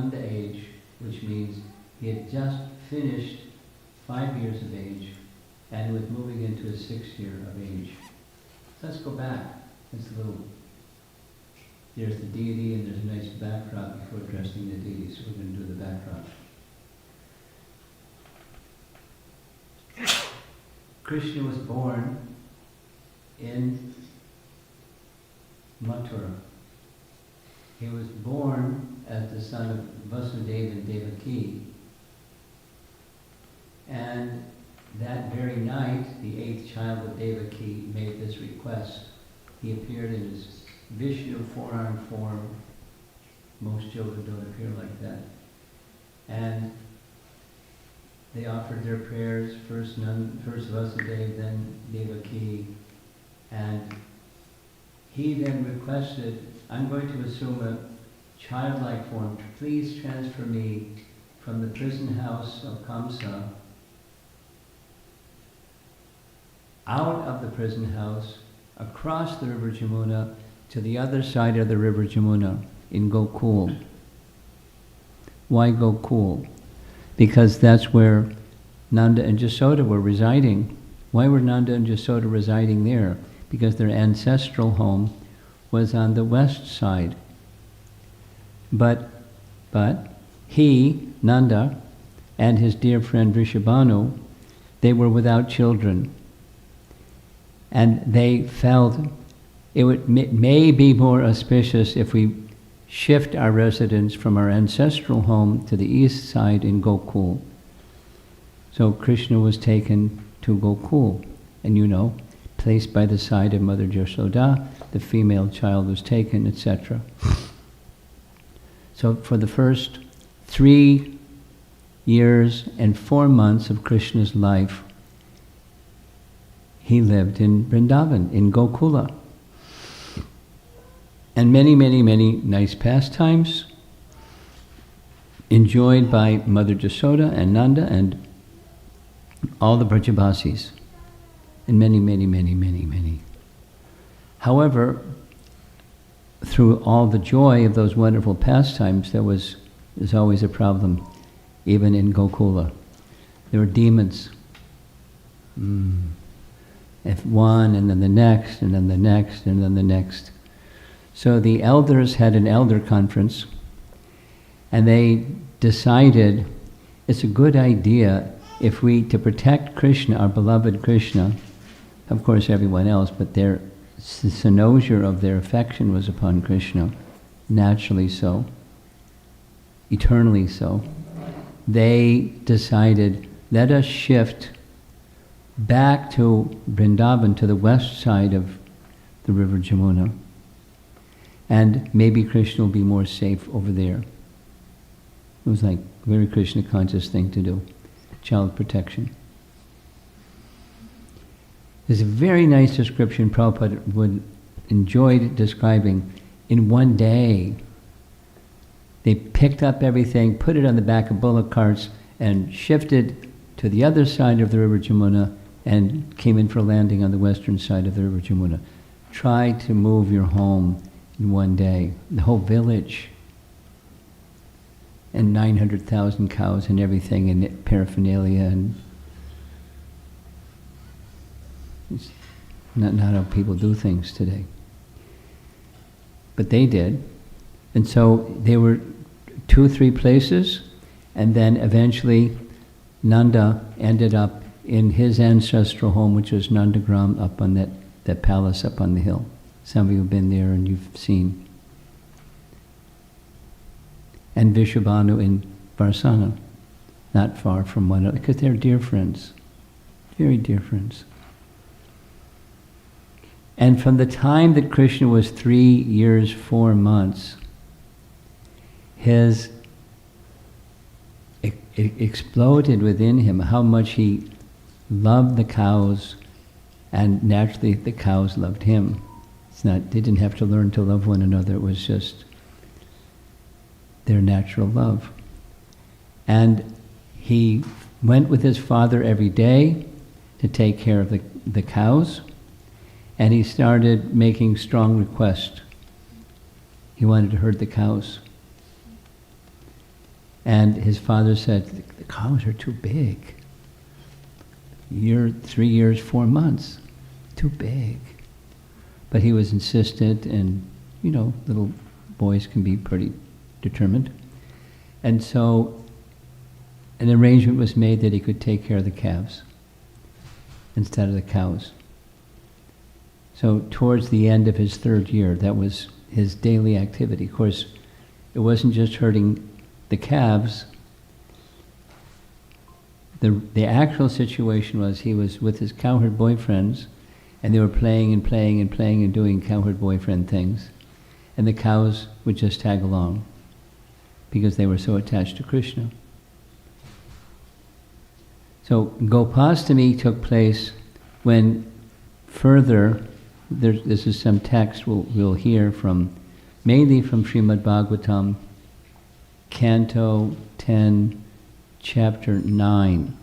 Nanda age, which means he had just finished 5 years of age and was moving into his 6th year of age. So let's go back. There's the deity and there's a nice backdrop before addressing the deity, so we're going to do the backdrop. Krishna was born in Mathura. He was born as the son of Vasudeva and Devaki. And that very night, the 8th child of Devaki made this request. He appeared in his Vishnu four-armed form. Most children don't appear like that. And they offered their prayers, first Vasudeva, then Devaki. And he then requested, I'm going to assume a childlike form. Please transfer me from the prison house of Kamsa out of the prison house, across the river Jamuna, to the other side of the river Jamuna, in Gokul. Why Gokul? Because that's where Nanda and Jasoda were residing. Why were Nanda and Jasoda residing there? Because their ancestral home was on the west side. But he, Nanda, and his dear friend Vrishabhanu, they were without children. And they felt it may be more auspicious if we shift our residence from our ancestral home to the east side in Gokul. So Krishna was taken to Gokul, and placed by the side of Mother Jasoda, the female child was taken, etc. So for the first 3 years and 4 months of Krishna's life, he lived in Vrindavan, in Gokula. And many, many, many nice pastimes enjoyed by Mother Jasoda and Nanda and all the Brajabasis. And many, many, many, many, many. However, through all the joy of those wonderful pastimes, there's always a problem, even in Gokula. There were demons. If one, and then the next, and then the next, and then the next. So the elders had an elder conference, and they decided it's a good idea if we, to protect Krishna, our beloved Krishna, of course everyone else, but the cynosure of their affection was upon Krishna, naturally so, eternally so. They decided, let us shift back to Vrindavan, to the west side of the river Jamuna, and maybe Krishna will be more safe over there. It was like a very Krishna conscious thing to do, child protection. There's a very nice description Prabhupada would enjoy describing. In one day, they picked up everything, put it on the back of bullock carts, and shifted to the other side of the river Jamuna and came in for a landing on the western side of the river Jamuna. Try to move your home in one day. The whole village. And 900,000 cows and everything, and paraphernalia, and it's not how people do things today. But they did. And so they were 2-3 places, and then eventually Nanda ended up in his ancestral home, which was Nandagram, up on that palace up on the hill. Some of you have been there and you've seen. And Vrishabhanu in Varsana, not far from one another, because they're dear friends, very dear friends. And from the time that Krishna was 3 years, 4 months, it exploded within him how much he loved the cows, and naturally the cows loved him. They didn't have to learn to love one another, it was just their natural love. And he went with his father every day to take care of the cows, and he started making strong requests. He wanted to herd the cows. And his father said, the cows are too big. You're 3 years, 4 months. Too big. But he was insistent, and little boys can be pretty determined. And so an arrangement was made that he could take care of the calves instead of the cows. So towards the end of his 3rd year, that was his daily activity. Of course, it wasn't just herding the calves. The actual situation was he was with his cowherd boyfriends, and they were playing and playing and playing and doing cowherd boyfriend things. And the cows would just tag along because they were so attached to Krishna. So Gopashtami took place when further, this is some text we'll hear from, mainly from Srimad Bhagavatam, Canto 10, Chapter 9.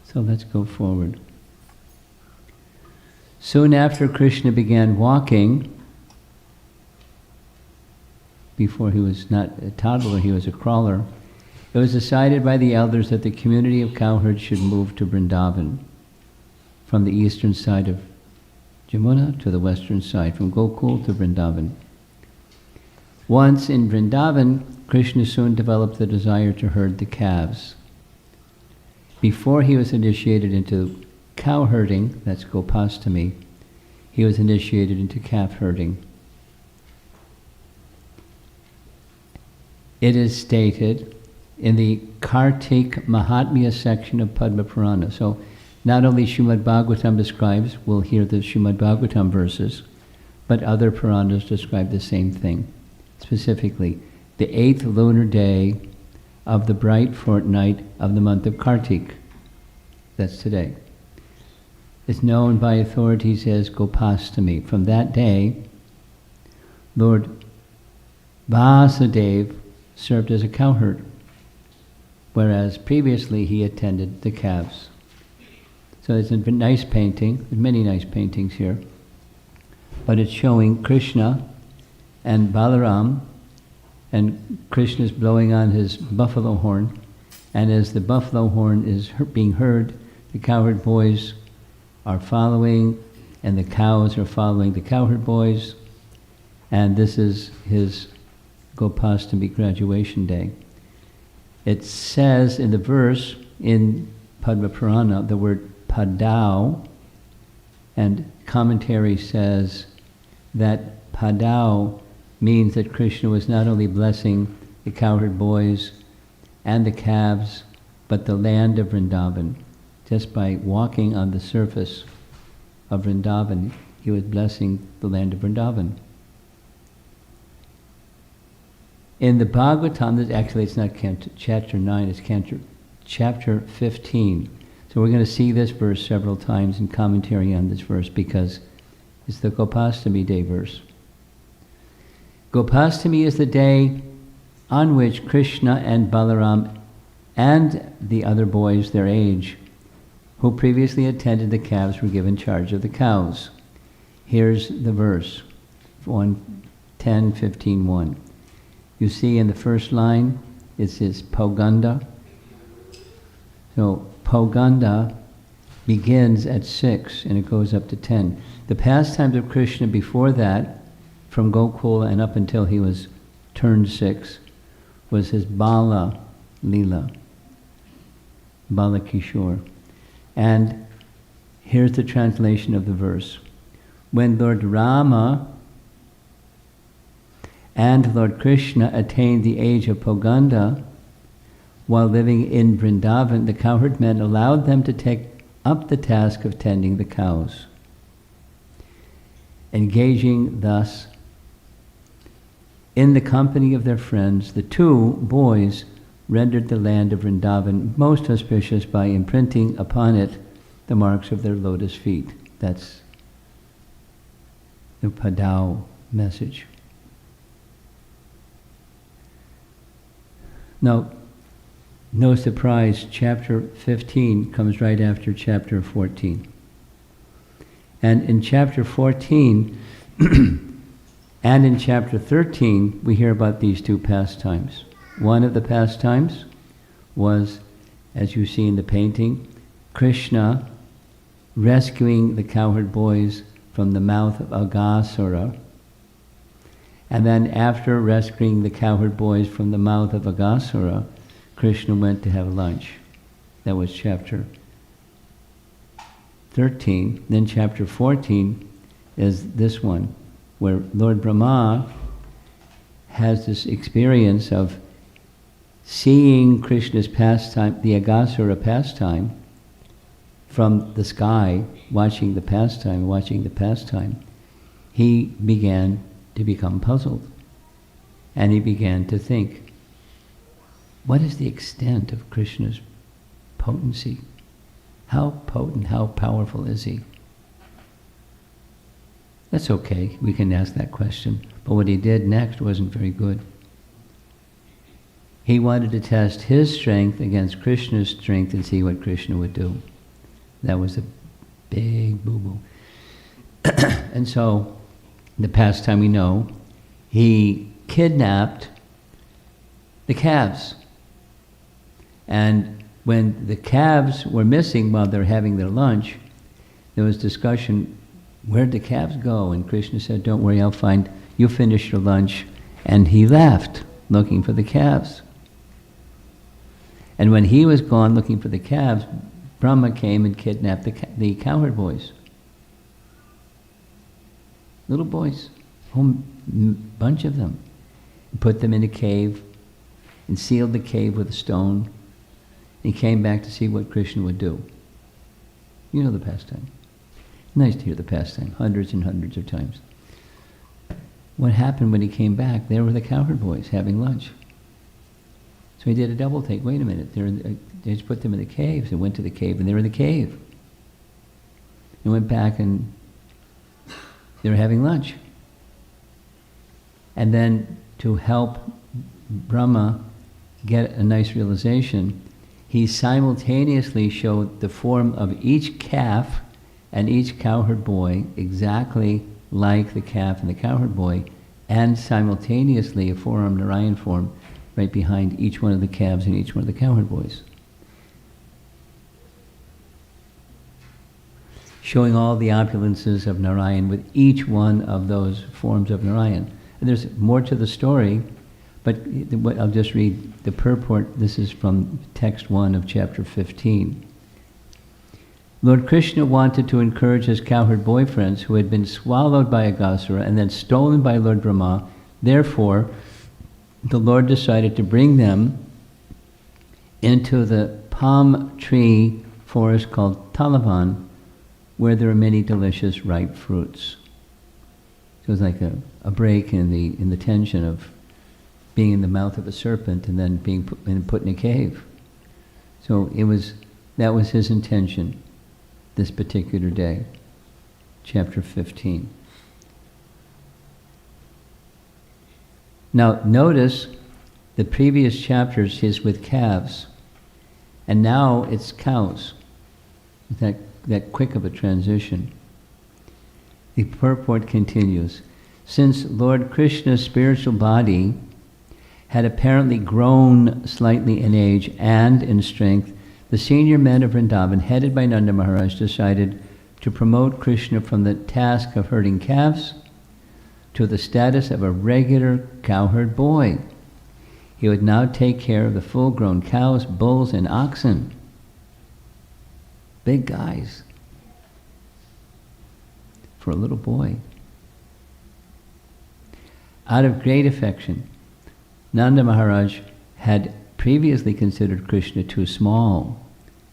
So let's go forward. Soon after Krishna began walking, before he was not a toddler, he was a crawler, it was decided by the elders that the community of cowherds should move to Vrindavan, from the eastern side of Jamuna to the western side, from Gokul to Vrindavan. Once in Vrindavan, Krishna soon developed the desire to herd the calves. Before he was initiated into cow herding, that's Gopashtami, he was initiated into calf herding. It is stated in the Kartik Mahatmya section of Padma Purana. So not only Srimad Bhagavatam describes, we'll hear the Srimad Bhagavatam verses, but other Puranas describe the same thing. Specifically, the 8th lunar day of the bright fortnight of the month of Kartik, that's today, is known by authorities as Gopashtami. From that day, Lord Vasudeva served as a cowherd, whereas previously he attended the calves. So it's a nice painting, there's many nice paintings here, but it's showing Krishna and Balaram, and Krishna's blowing on his buffalo horn, and as the buffalo horn is being heard, the cowherd boys are following, and the cows are following the cowherd boys, and this is his Gopashtami graduation day. It says in the verse in Padma Purana the word padau, and commentary says that padau means that Krishna was not only blessing the cowherd boys and the calves, but the land of Vrindavan. Just by walking on the surface of Vrindavan, he was blessing the land of Vrindavan. In the Bhagavatam, actually it's not chapter 9, it's chapter 15. So we're going to see this verse several times in commentary on this verse because it's the Gopashtami day verse. Gopashtami is the day on which Krishna and Balaram and the other boys their age who previously attended the calves were given charge of the cows. Here's the verse, 10:15:1. You see in the first line, it says Poganda. So Poganda begins at 6 and it goes up to 10. The pastimes of Krishna before that, from Gokul and up until he was turned 6, was his Bala Leela, Bala Kishore. And here's the translation of the verse. When Lord Rama and Lord Krishna attained the age of Poganda, while living in Vrindavan, the cowherd men allowed them to take up the task of tending the cows. Engaging thus in the company of their friends, the two boys rendered the land of Vrindavan most auspicious by imprinting upon it the marks of their lotus feet. That's the Padau message. Now, no surprise, chapter 15 comes right after chapter 14. And in chapter 14, And in chapter 13, we hear about these two pastimes. One of the pastimes was, as you see in the painting, Krishna rescuing the cowherd boys from the mouth of Aghasura. And then after rescuing the cowherd boys from the mouth of Aghasura, Krishna went to have lunch. That was chapter 13. Then chapter 14 is this one, where Lord Brahma has this experience of seeing Krishna's pastime, the Aghasura pastime, from the sky, watching the pastime. He began to become puzzled. And he began to think, what is the extent of Krishna's potency? How potent, how powerful is he? That's okay, we can ask that question. But what he did next wasn't very good. He wanted to test his strength against Krishna's strength and see what Krishna would do. That was a big boo-boo. And so, the pastime we know, he kidnapped the calves. And when the calves were missing while they were having their lunch, there was discussion, where'd the calves go? And Krishna said, don't worry, I'll find, you finish your lunch. And he left, looking for the calves. And when he was gone looking for the calves, Brahma came and kidnapped the cowherd boys. Little boys, a whole bunch of them. Put them in a cave and sealed the cave with a stone. He came back to see what Krishna would do. You know the pastime. Nice to hear the pastime, hundreds and hundreds of times. What happened when he came back? There were the cowherd boys having lunch. So he did a double take. Wait a minute, they just put them in the caves and went to the cave, and they were in the cave. He went back and they were having lunch. And then to help Brahma get a nice realization, he simultaneously showed the form of each calf and each cowherd boy exactly like the calf and the cowherd boy, and simultaneously a four-armed Narayan form right behind each one of the calves and each one of the cowherd boys. Showing all the opulences of Narayan with each one of those forms of Narayan. And there's more to the story, but I'll just read the purport. This is from text 1 of chapter 15. Lord Krishna wanted to encourage his cowherd boyfriends who had been swallowed by Aghasura and then stolen by Lord Brahma. Therefore, the Lord decided to bring them into the palm tree forest called Talavan, where there are many delicious ripe fruits. So it was like a break in the tension of being in the mouth of a serpent and then being put in a cave. So that was his intention this particular day, chapter 15. Now notice the previous chapters is with calves, and now it's cows. That quick of a transition. The purport continues. Since Lord Krishna's spiritual body had apparently grown slightly in age and in strength, the senior men of Vrindavan, headed by Nanda Maharaj, decided to promote Krishna from the task of herding calves to the status of a regular cowherd boy. He would now take care of the full-grown cows, bulls, and oxen. Big guys. For a little boy. Out of great affection, Nanda Maharaj had previously considered Krishna too small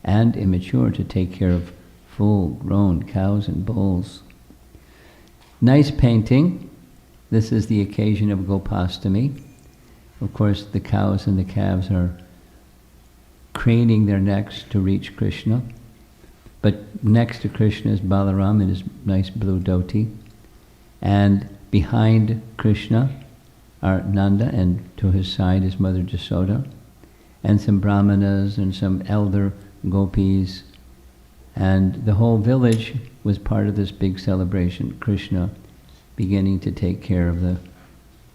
and immature to take care of full-grown cows and bulls. Nice painting. This is the occasion of Gopashtami. Of course, the cows and the calves are craning their necks to reach Krishna. But next to Krishna is Balaram in his nice blue dhoti. And behind Krishna are Nanda, and to his side is Mother Jasoda, and some brahmanas and some elder gopis. And the whole village was part of this big celebration. Krishna beginning to take care of the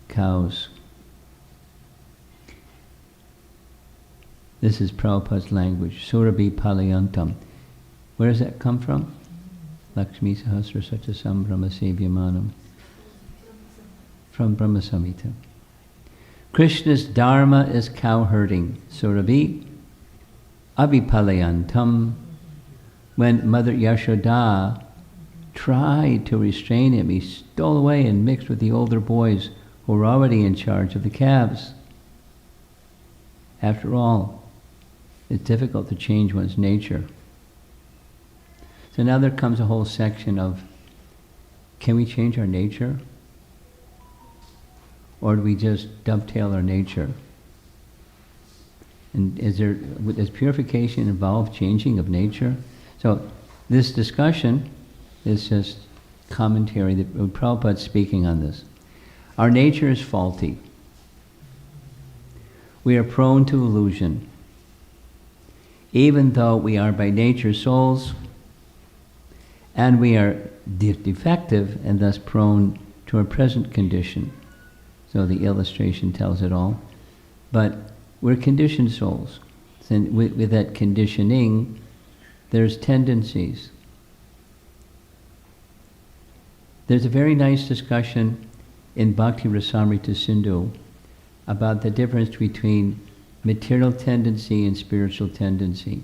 cows. This is Prabhupada's language, Surabhi Palayantam. Where does that come from? Lakshmi Sahasra Satyasam Brahma Sevyamanam. From Brahma Samhita. Krishna's dharma is cow herding. Surabhi Abhipalayantam. When Mother Yashoda tried to restrain him, he stole away and mixed with the older boys who were already in charge of the calves. After all, it's difficult to change one's nature. So now there comes a whole section of, can we change our nature? Or do we just dovetail our nature? And does purification involve changing of nature? So this discussion is just commentary that Prabhupada's speaking on this. Our nature is faulty. We are prone to illusion. Even though we are by nature souls, and we are defective and thus prone to our present condition. So the illustration tells it all. But we're conditioned souls. And with that conditioning, there's tendencies. There's a very nice discussion in Bhakti Rasamrita Sindhu about the difference between material tendency and spiritual tendency.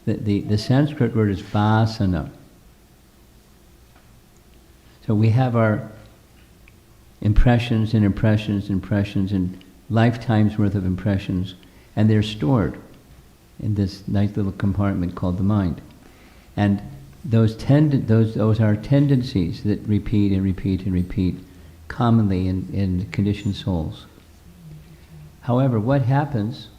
The Sanskrit word is vasana. So we have our impressions and impressions and lifetimes worth of impressions, and they're stored in this nice little compartment called the mind. And those are tendencies that repeat and repeat and repeat commonly in conditioned souls. However, what happens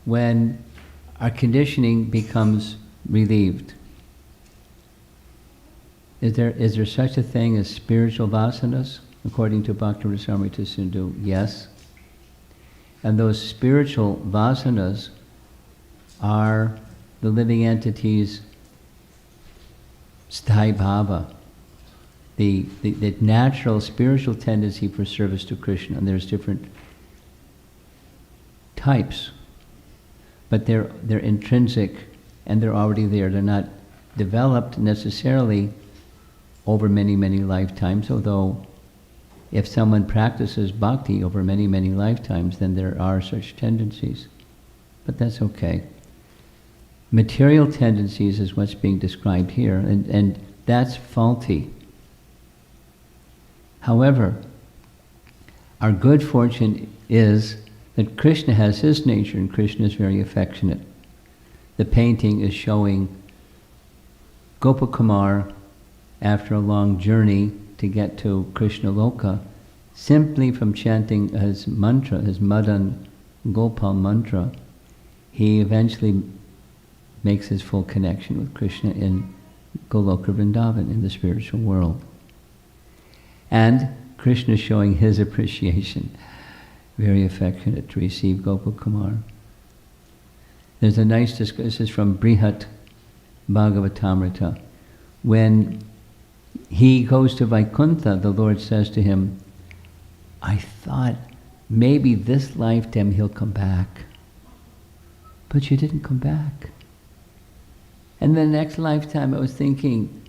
when our conditioning becomes relieved? Is there such a thing as spiritual vasanas? According to Bhakti Rasamrita Sindhu, yes. And those spiritual vasanas are the living entities' sthai bhava, the natural spiritual tendency for service to Krishna. And there's different types, but they're intrinsic and they're already there. They're not developed necessarily over many, many lifetimes, although if someone practices bhakti over many, many lifetimes, then there are such tendencies. But that's okay. Material tendencies is what's being described here, and that's faulty. However, our good fortune is that Krishna has his nature, and Krishna is very affectionate. The painting is showing Gopakumar, after a long journey to get to Krishna Loka, simply from chanting his mantra, his Madan Gopal mantra, he eventually makes his full connection with Krishna in Goloka Vrindavan, in the spiritual world. And Krishna is showing his appreciation, very affectionate to receive Gopakumar. There's a nice discussion, this is from Brihat Bhagavatamrita. When he goes to Vaikuntha, the Lord says to him, I thought maybe this lifetime he'll come back. But you didn't come back. And the next lifetime I was thinking,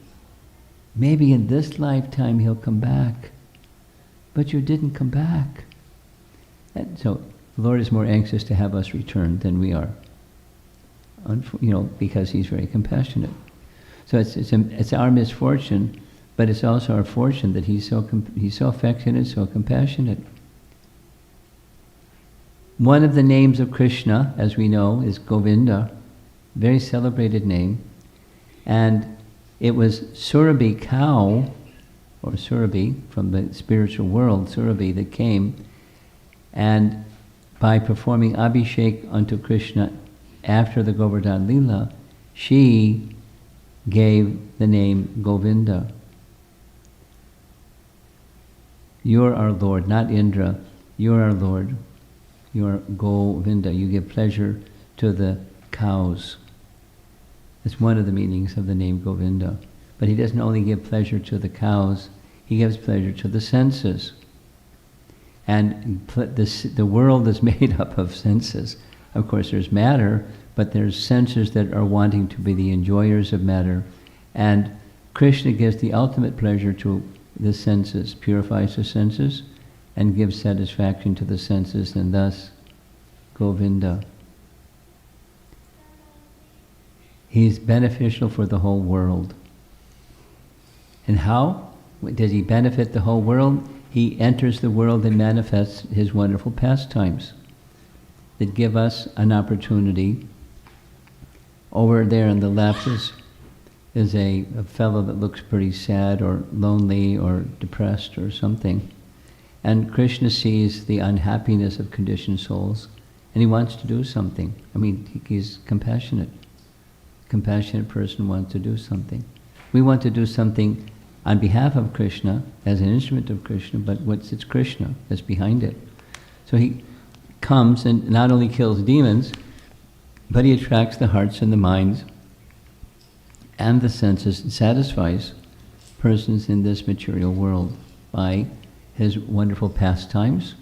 maybe in this lifetime he'll come back. But you didn't come back. And so the Lord is more anxious to have us return than we are. Because he's very compassionate. So it's our misfortune, but it's also our fortune that he's so affectionate, so compassionate. One of the names of Krishna, as we know, is Govinda, very celebrated name, and it was Surabhi cow, or Surabhi from the spiritual world, Surabhi, that came, and by performing Abhishek unto Krishna after the Govardhan Lila, she gave the name Govinda. You're our Lord, not Indra. You're our Lord. You're Govinda. You give pleasure to the cows. It's one of the meanings of the name Govinda. But he doesn't only give pleasure to the cows, he gives pleasure to the senses. And the world is made up of senses. Of course there's matter, but there's senses that are wanting to be the enjoyers of matter. And Krishna gives the ultimate pleasure to the senses, purifies the senses, and gives satisfaction to the senses, and thus Govinda. He's beneficial for the whole world. And how does he benefit the whole world? He enters the world and manifests his wonderful pastimes that give us an opportunity. Over there on the left is a fellow that looks pretty sad or lonely or depressed or something. And Krishna sees the unhappiness of conditioned souls and he wants to do something. I mean, he's compassionate. Compassionate person wants to do something. We want to do something on behalf of Krishna, as an instrument of Krishna, but it's Krishna that's behind it. So he comes and not only kills demons, but he attracts the hearts and the minds and the senses, and satisfies persons in this material world by his wonderful pastimes,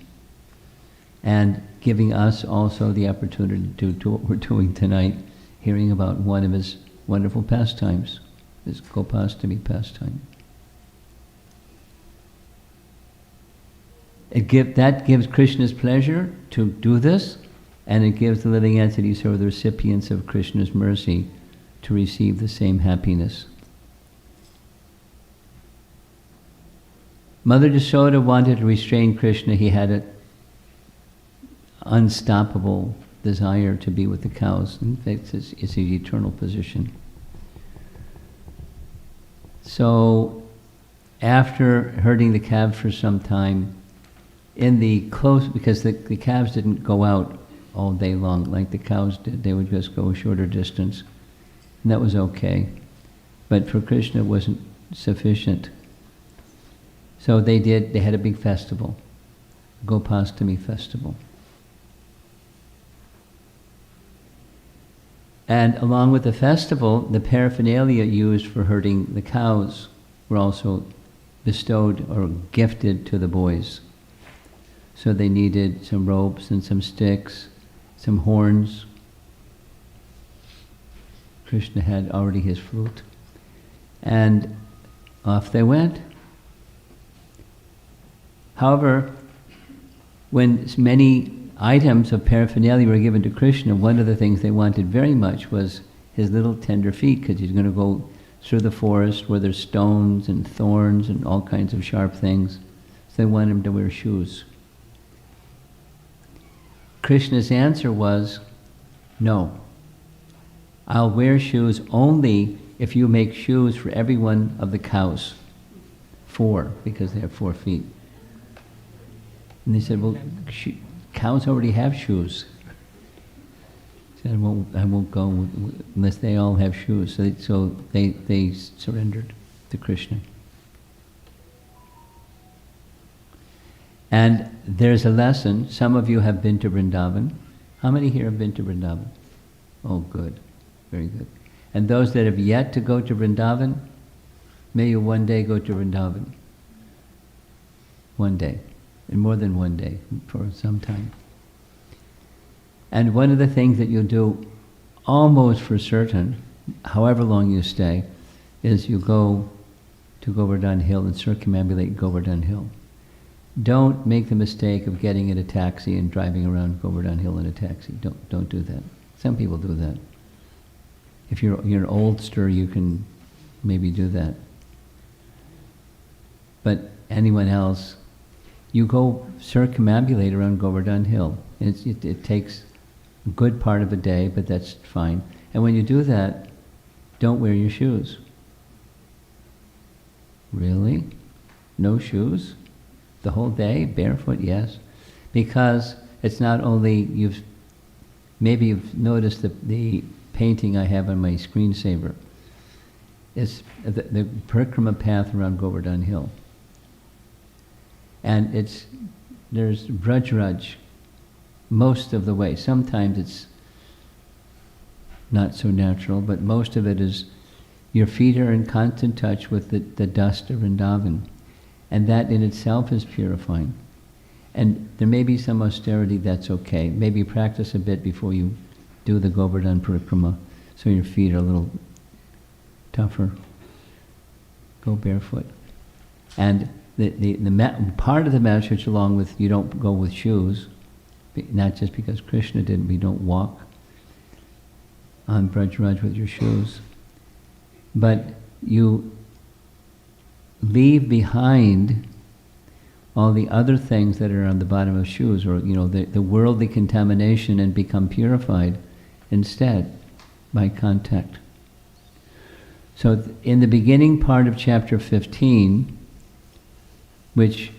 and giving us also the opportunity to do what we're doing tonight, hearing about one of his wonderful pastimes, his Gopashtami pastime. That gives Krishna's pleasure to do this, and it gives the living entities who are the recipients of Krishna's mercy to receive the same happiness. Mother Yashoda wanted to restrain Krishna. He had an unstoppable desire to be with the cows. In fact, it's his eternal position. So, after herding the calves for some time, because the calves didn't go out all day long like the cows did, they would just go a shorter distance, and that was okay. But for Krishna it wasn't sufficient. So they had a big festival, Gopashtami festival. And along with the festival, the paraphernalia used for herding the cows were also bestowed or gifted to the boys. So they needed some ropes and some sticks, some horns. Krishna had already his flute. And off they went. However, when many items of paraphernalia were given to Krishna, one of the things they wanted very much was his little tender feet, because he's going to go through the forest where there's stones and thorns and all kinds of sharp things. So they want him to wear shoes. Krishna's answer was, no. I'll wear shoes only if you make shoes for every one of the cows. 4, because they have 4 feet. And they said, well, cows already have shoes. He said, I won't go unless they all have shoes. So they surrendered to Krishna. And there's a lesson. Some of you have been to Vrindavan. How many here have been to Vrindavan? Oh, good. Very good. And those that have yet to go to Vrindavan, may you one day go to Vrindavan. One day. And more than one day, for some time. And one of the things that you'll do almost for certain, however long you stay, is you go to Govardhan Hill and circumambulate Govardhan Hill. Don't make the mistake of getting in a taxi and driving around Govardhan Hill in a taxi. Don't do that. Some people do that. If you're an oldster, you can maybe do that. But anyone else, you go circumambulate around Govardhan Hill. It takes a good part of a day, but that's fine. And when you do that, don't wear your shoes. Really? No shoes? The whole day? Barefoot? Yes. Because it's not only, maybe you've noticed the painting I have on my screensaver. It's the Parikrama path around Govardhan Hill. And there's Vraj most of the way. Sometimes it's not so natural, but most of it is your feet are in constant touch with the dust of Vrindavan. And that in itself is purifying. And there may be some austerity, that's okay. Maybe practice a bit before you do the Govardhan Parikrama, so your feet are a little tougher. Go barefoot. And the part of the message, along with you don't go with shoes, not just because Krishna didn't, we don't walk on Braj Raj with your shoes, but you leave behind all the other things that are on the bottom of shoes, or the worldly contamination, and become purified instead by contact. So in the beginning part of chapter 15, which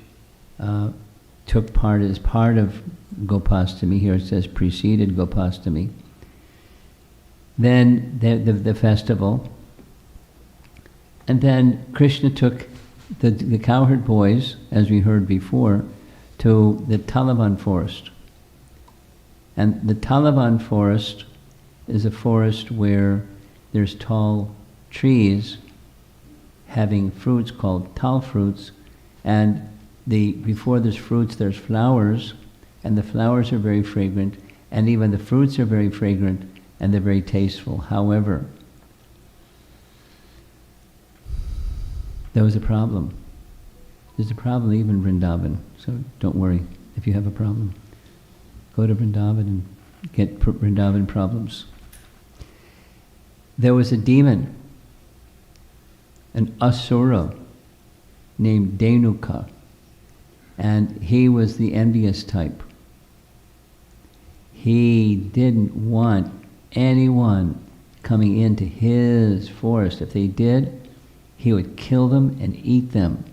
took part as part of Gopashtami, here it says preceded Gopashtami, then the festival, and then Krishna took the cowherd boys, as we heard before, to the Talavan forest. And the Talavan forest is a forest where there's tall trees having fruits called tal fruits, and before there's fruits there's flowers, and the flowers are very fragrant, and even the fruits are very fragrant, and they're very tasteful. However, there was a problem. There's a problem even in Vrindavan, so don't worry if you have a problem. Go to Vrindavan and get Vrindavan problems. There was a demon, an asura, named Dhenuka, and he was the envious type. He didn't want anyone coming into his forest. If they did, he would kill them and eat them.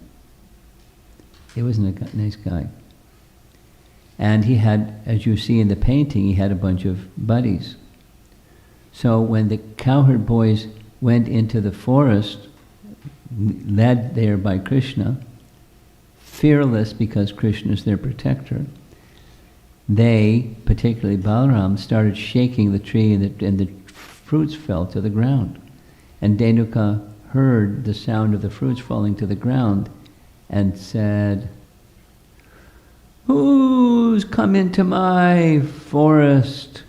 He wasn't a nice guy. And he had, as you see in the painting, he had a bunch of buddies. So when the cowherd boys went into the forest, led there by Krishna, fearless because Krishna is their protector, they, particularly Balaram, started shaking the tree, and the fruits fell to the ground. And Dhenuka heard the sound of the fruits falling to the ground and said, "Who's come into my forest?"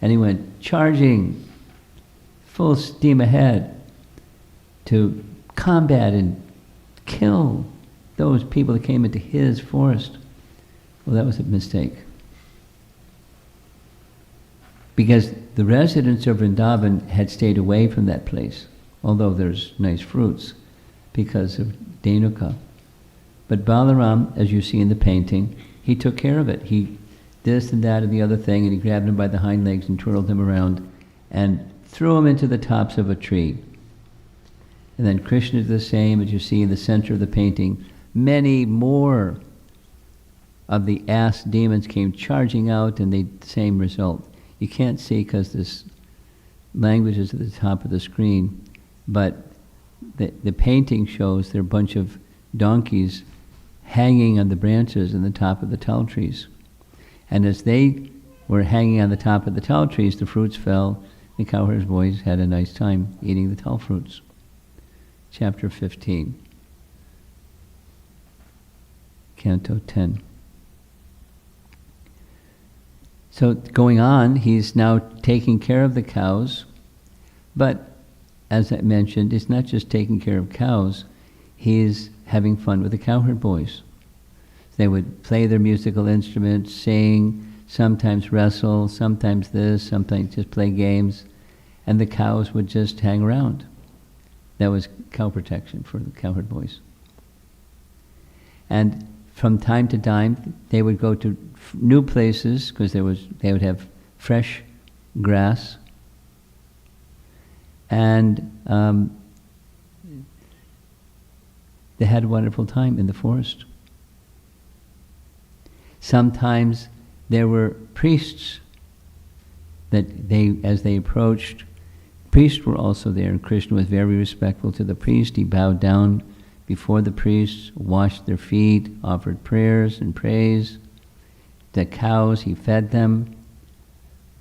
And he went charging, full steam ahead, to combat and kill those people that came into his forest. Well, that was a mistake. Because the residents of Vrindavan had stayed away from that place, although there's nice fruits, because of Dhenuka. But Balaram, as you see in the painting, he took care of it. He this and that and the other thing, and he grabbed him by the hind legs and twirled him around and threw him into the tops of a tree. And then Krishna did the same, as you see in the center of the painting. Many more of the ass demons came charging out, and the same result. You can't see because this language is at the top of the screen, but the painting shows there are a bunch of donkeys hanging on the branches in the top of the tal trees. And as they were hanging on the top of the tal trees, the fruits fell. The cowherd's boys had a nice time eating the tal fruits. Chapter 15, Canto 10. So going on, he's now taking care of the cows, but as I mentioned, it's not just taking care of cows, he's having fun with the cowherd boys. They would play their musical instruments, sing, sometimes wrestle, sometimes this, sometimes just play games, and the cows would just hang around. That was cow protection for the cowherd boys. And from time to time, they would go to new places because they would have fresh grass, and they had a wonderful time in the forest. Sometimes there were priests that as they approached, priests were also there, and Krishna was very respectful to the priest. He bowed down before the priests, washed their feet, offered prayers and praise. The cows, he fed them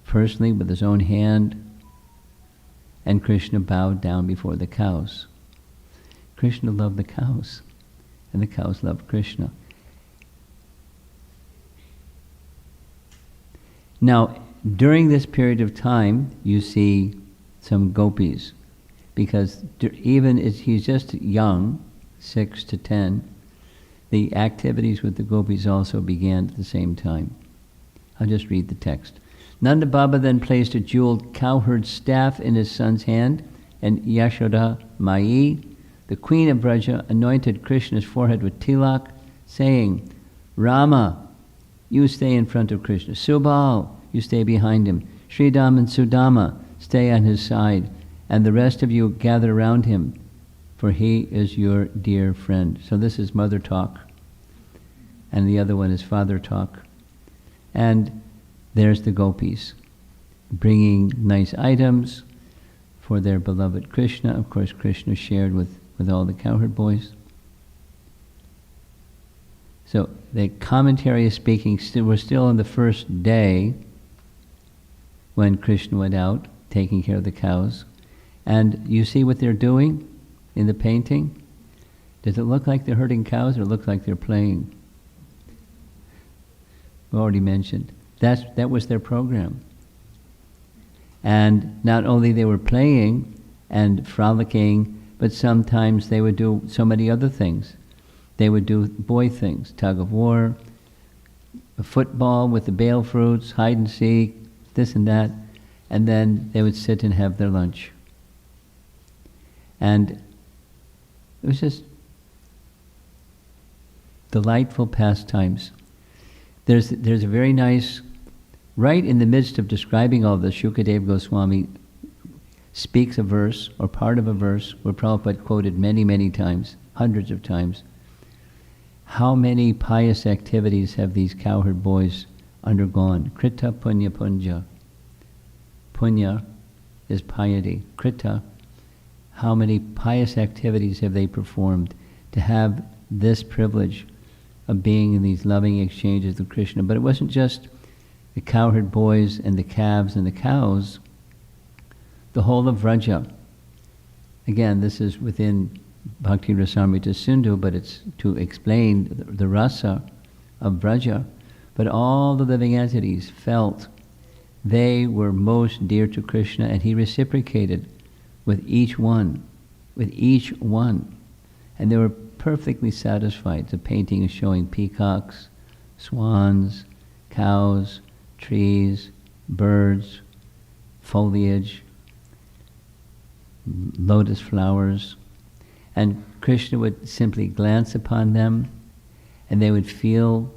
personally with his own hand. and Krishna bowed down before the cows. Krishna loved the cows, and the cows loved Krishna. Now, during this period of time, you see some gopis, because even as he's just young, 6 to 10, the activities with the gopis also began at the same time. I'll just read the text. Nanda Baba then placed a jeweled cowherd's staff in his son's hand, and Yashoda Mai, the queen of Braja, anointed Krishna's forehead with tilak, saying, Rama, you stay in front of Krishna. Subal, you stay behind him. Sridham and Sudama, stay on his side. And the rest of you gather around him, for he is your dear friend. So this is mother talk. And the other one is father talk. And there's the gopis, bringing nice items for their beloved Krishna. Of course, Krishna shared with all the cowherd boys. So the commentary is speaking, we're still on the first day when Krishna went out, taking care of the cows. And you see what they're doing in the painting? Does it look like they're herding cows, or look like they're playing? We already mentioned. That was their program. And not only they were playing and frolicking, but sometimes they would do so many other things. They would do boy things, tug of war, football with the bale fruits, hide and seek, this and that, and then they would sit and have their lunch. And it was just delightful pastimes. There's a very nice, right in the midst of describing all this, Shukadeva Goswami speaks a verse, or part of a verse, where Prabhupada quoted many, many times, hundreds of times. How many pious activities have these cowherd boys undergone? Krita punya punja. Punya is piety. Krita, how many pious activities have they performed to have this privilege of being in these loving exchanges with Krishna? But it wasn't just the cowherd boys and the calves and the cows. The whole of Vraja. Again, this is within Bhakti Rasamrita Sindhu, but it's to explain the rasa of Vraja. But all the living entities felt they were most dear to Krishna, and he reciprocated with each one. And they were perfectly satisfied. The painting is showing peacocks, swans, cows, trees, birds, foliage, lotus flowers. And Krishna would simply glance upon them, and they would feel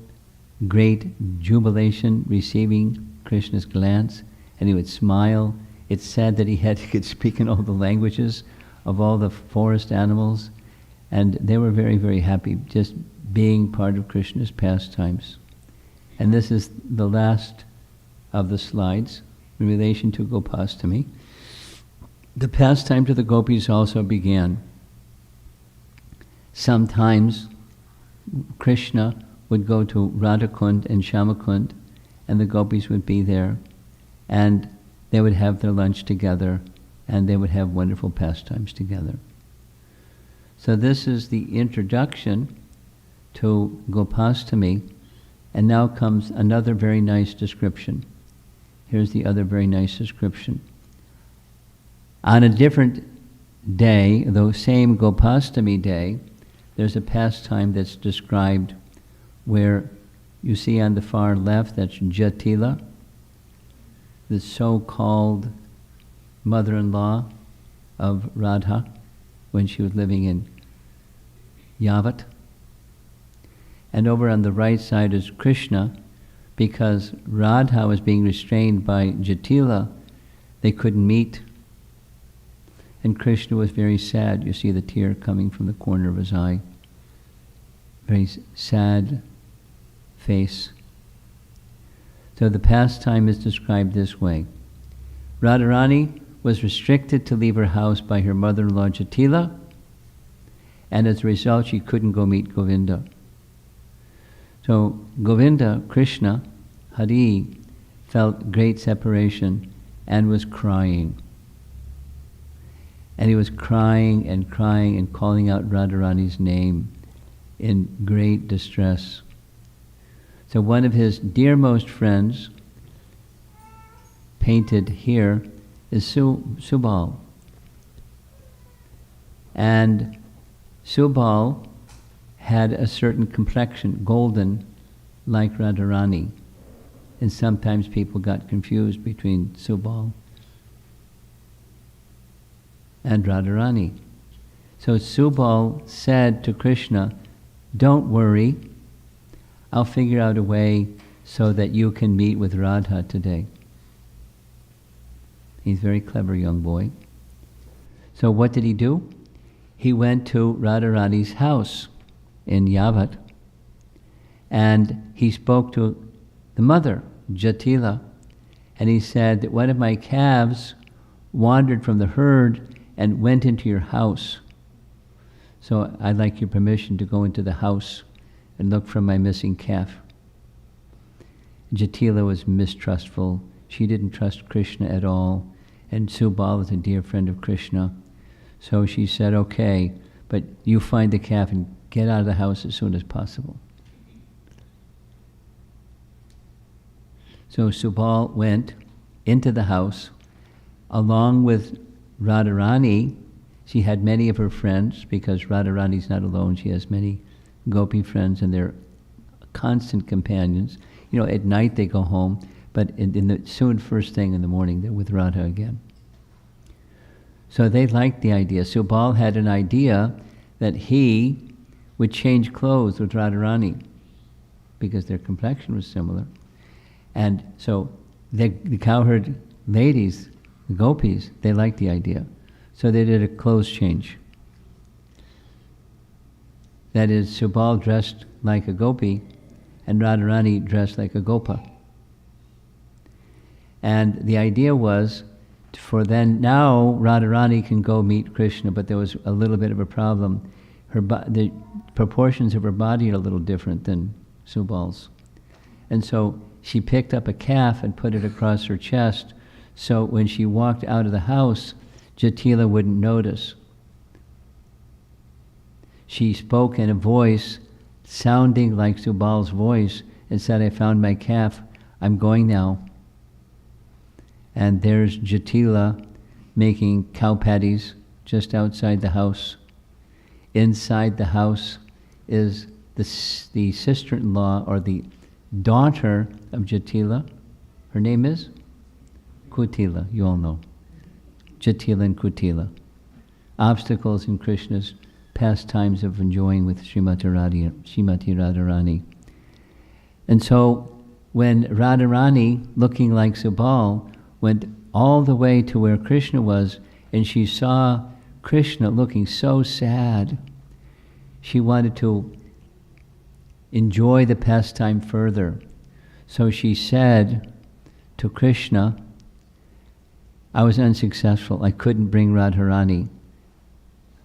great jubilation receiving Krishna's glance, and he would smile. It's said that he could speak in all the languages of all the forest animals, and they were very, very happy just being part of Krishna's pastimes. And this is the last of the slides in relation to Gopashtami. The pastime to the gopis also began. Sometimes Krishna would go to Radhakund and Shamakund, and the gopis would be there, and they would have their lunch together, and they would have wonderful pastimes together. So this is the introduction to Gopashtami, and now comes another very nice description. Here's the other very nice description. On a different day, the same Gopashtami day, there's a pastime that's described where you see on the far left, that's Jatila, the so-called mother-in-law of Radha when she was living in Yavat. And over on the right side is Krishna, because Radha was being restrained by Jatila, they couldn't meet. And Krishna was very sad. You see the tear coming from the corner of his eye. Very sad face. So the pastime is described this way. Radharani was restricted to leave her house by her mother-in-law Jatila, and as a result she couldn't go meet Govinda. So Govinda, Krishna, Hari, felt great separation and was crying. And he was crying and crying and calling out Radharani's name in great distress. So one of his dearmost friends, painted here, is Subal. And Subal had a certain complexion, golden, like Radharani. And sometimes people got confused between Subal and Radharani. So Subal said to Krishna, "Don't worry, I'll figure out a way so that you can meet with Radha today." He's a very clever young boy. So what did he do? He went to Radharani's house in Yavat, and he spoke to the mother, Jatila, and he said that one of my calves wandered from the herd and went into your house. So I'd like your permission to go into the house and look for my missing calf. Jatila was mistrustful. She didn't trust Krishna at all. And Subal is a dear friend of Krishna. So she said, "Okay, but you find the calf and get out of the house as soon as possible." So Subal went into the house along with Radharani. She had many of her friends, because Radharani's not alone. She has many gopi friends, and they're constant companions. You know, at night they go home, but soon first thing in the morning they're with Radha again. So they liked the idea. Subal had an idea that he would change clothes with Radharani because their complexion was similar. And so the cowherd ladies, the gopis, they liked the idea. So they did a clothes change. That is, Subal dressed like a gopi and Radharani dressed like a gopa. And the idea was, now Radharani can go meet Krishna, but there was a little bit of a problem. The proportions of her body are a little different than Subal's. And so she picked up a calf and put it across her chest, so when she walked out of the house, Jatila wouldn't notice. She spoke in a voice sounding like Subal's voice and said, "I found my calf, I'm going now." And there's Jatila making cow patties just outside the house. Inside the house is the sister-in-law, or the daughter of Jatila. Her name is Kutila, you all know. Jatila and Kutila. Obstacles in Krishna's pastimes of enjoying with Srimati Radharani. And so when Radharani, looking like Subal, went all the way to where Krishna was, and she saw Krishna looking so sad, she wanted to enjoy the pastime further. So she said to Krishna, "I was unsuccessful. I couldn't bring Radharani.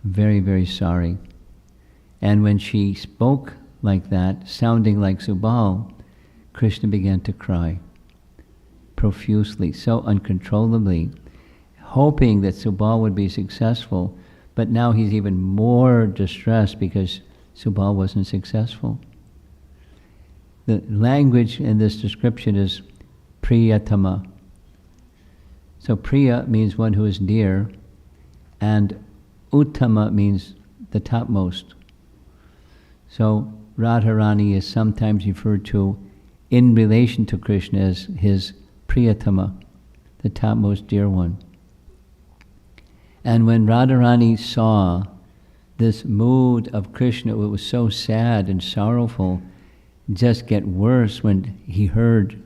Very, very sorry." And when she spoke like that, sounding like Subal, Krishna began to cry profusely, so uncontrollably, hoping that Subal would be successful, but now he's even more distressed because Subal wasn't successful. The language in this description is Priyatama. So Priya means one who is dear, and Uttama means the topmost. So Radharani is sometimes referred to in relation to Krishna as his Priyatama, the topmost dear one. And when Radharani saw this mood of Krishna, it was so sad and sorrowful, just get worse when he heard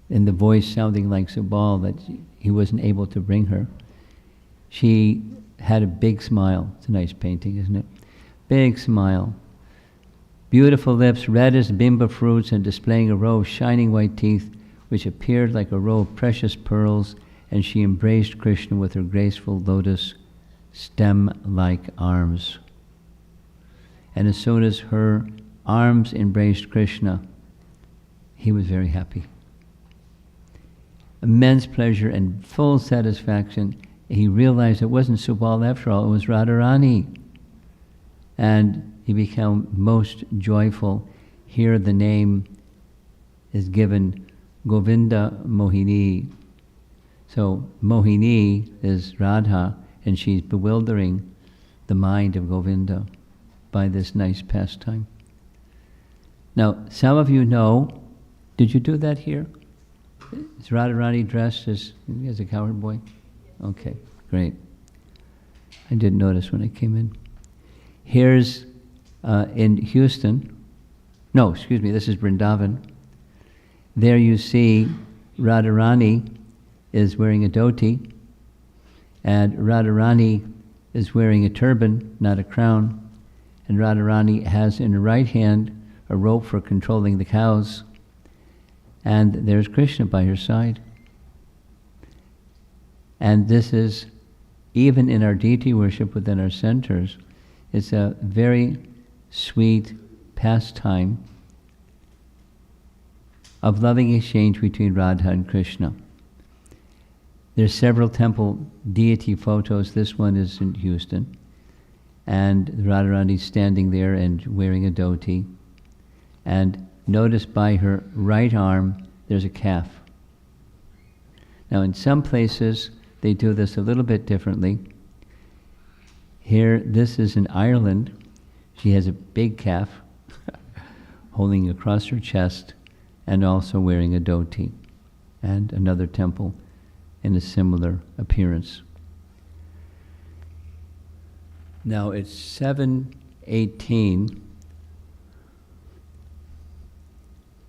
in the voice sounding like Subal that he wasn't able to bring her. She had a big smile. It's a nice painting, isn't it? Big smile. Beautiful lips, red as bimba fruits, and displaying a row of shining white teeth, which appeared like a row of precious pearls, and she embraced Krishna with her graceful lotus stem-like arms. And as soon as her arms embraced Krishna, he was very happy. Immense pleasure and full satisfaction he realized it wasn't Subal after all, it was Radharani. And he became most joyful. Here the name is given Govinda Mohini. So Mohini is Radha, and she's bewildering the mind of Govinda by this nice pastime. Now, some of you know, did you do that here? Is Radharani dressed as a cowherd boy? Okay, great. I didn't notice when I came in. Here's in Houston. No, excuse me, this is Vrindavan. There you see Radharani is wearing a dhoti, and Radharani is wearing a turban, not a crown, and Radharani has in her right hand a rope for controlling the cows, and there's Krishna by her side. And this is, even in our deity worship within our centers, it's a very sweet pastime of loving exchange between Radha and Krishna. There's several temple deity photos. This one is in Houston. And Radharani's standing there and wearing a dhoti. And notice by her right arm, there's a calf. Now in some places, they do this a little bit differently. Here, this is in Ireland. She has a big calf holding across her chest and also wearing a dhoti. And another temple in a similar appearance. Now it's 7:18,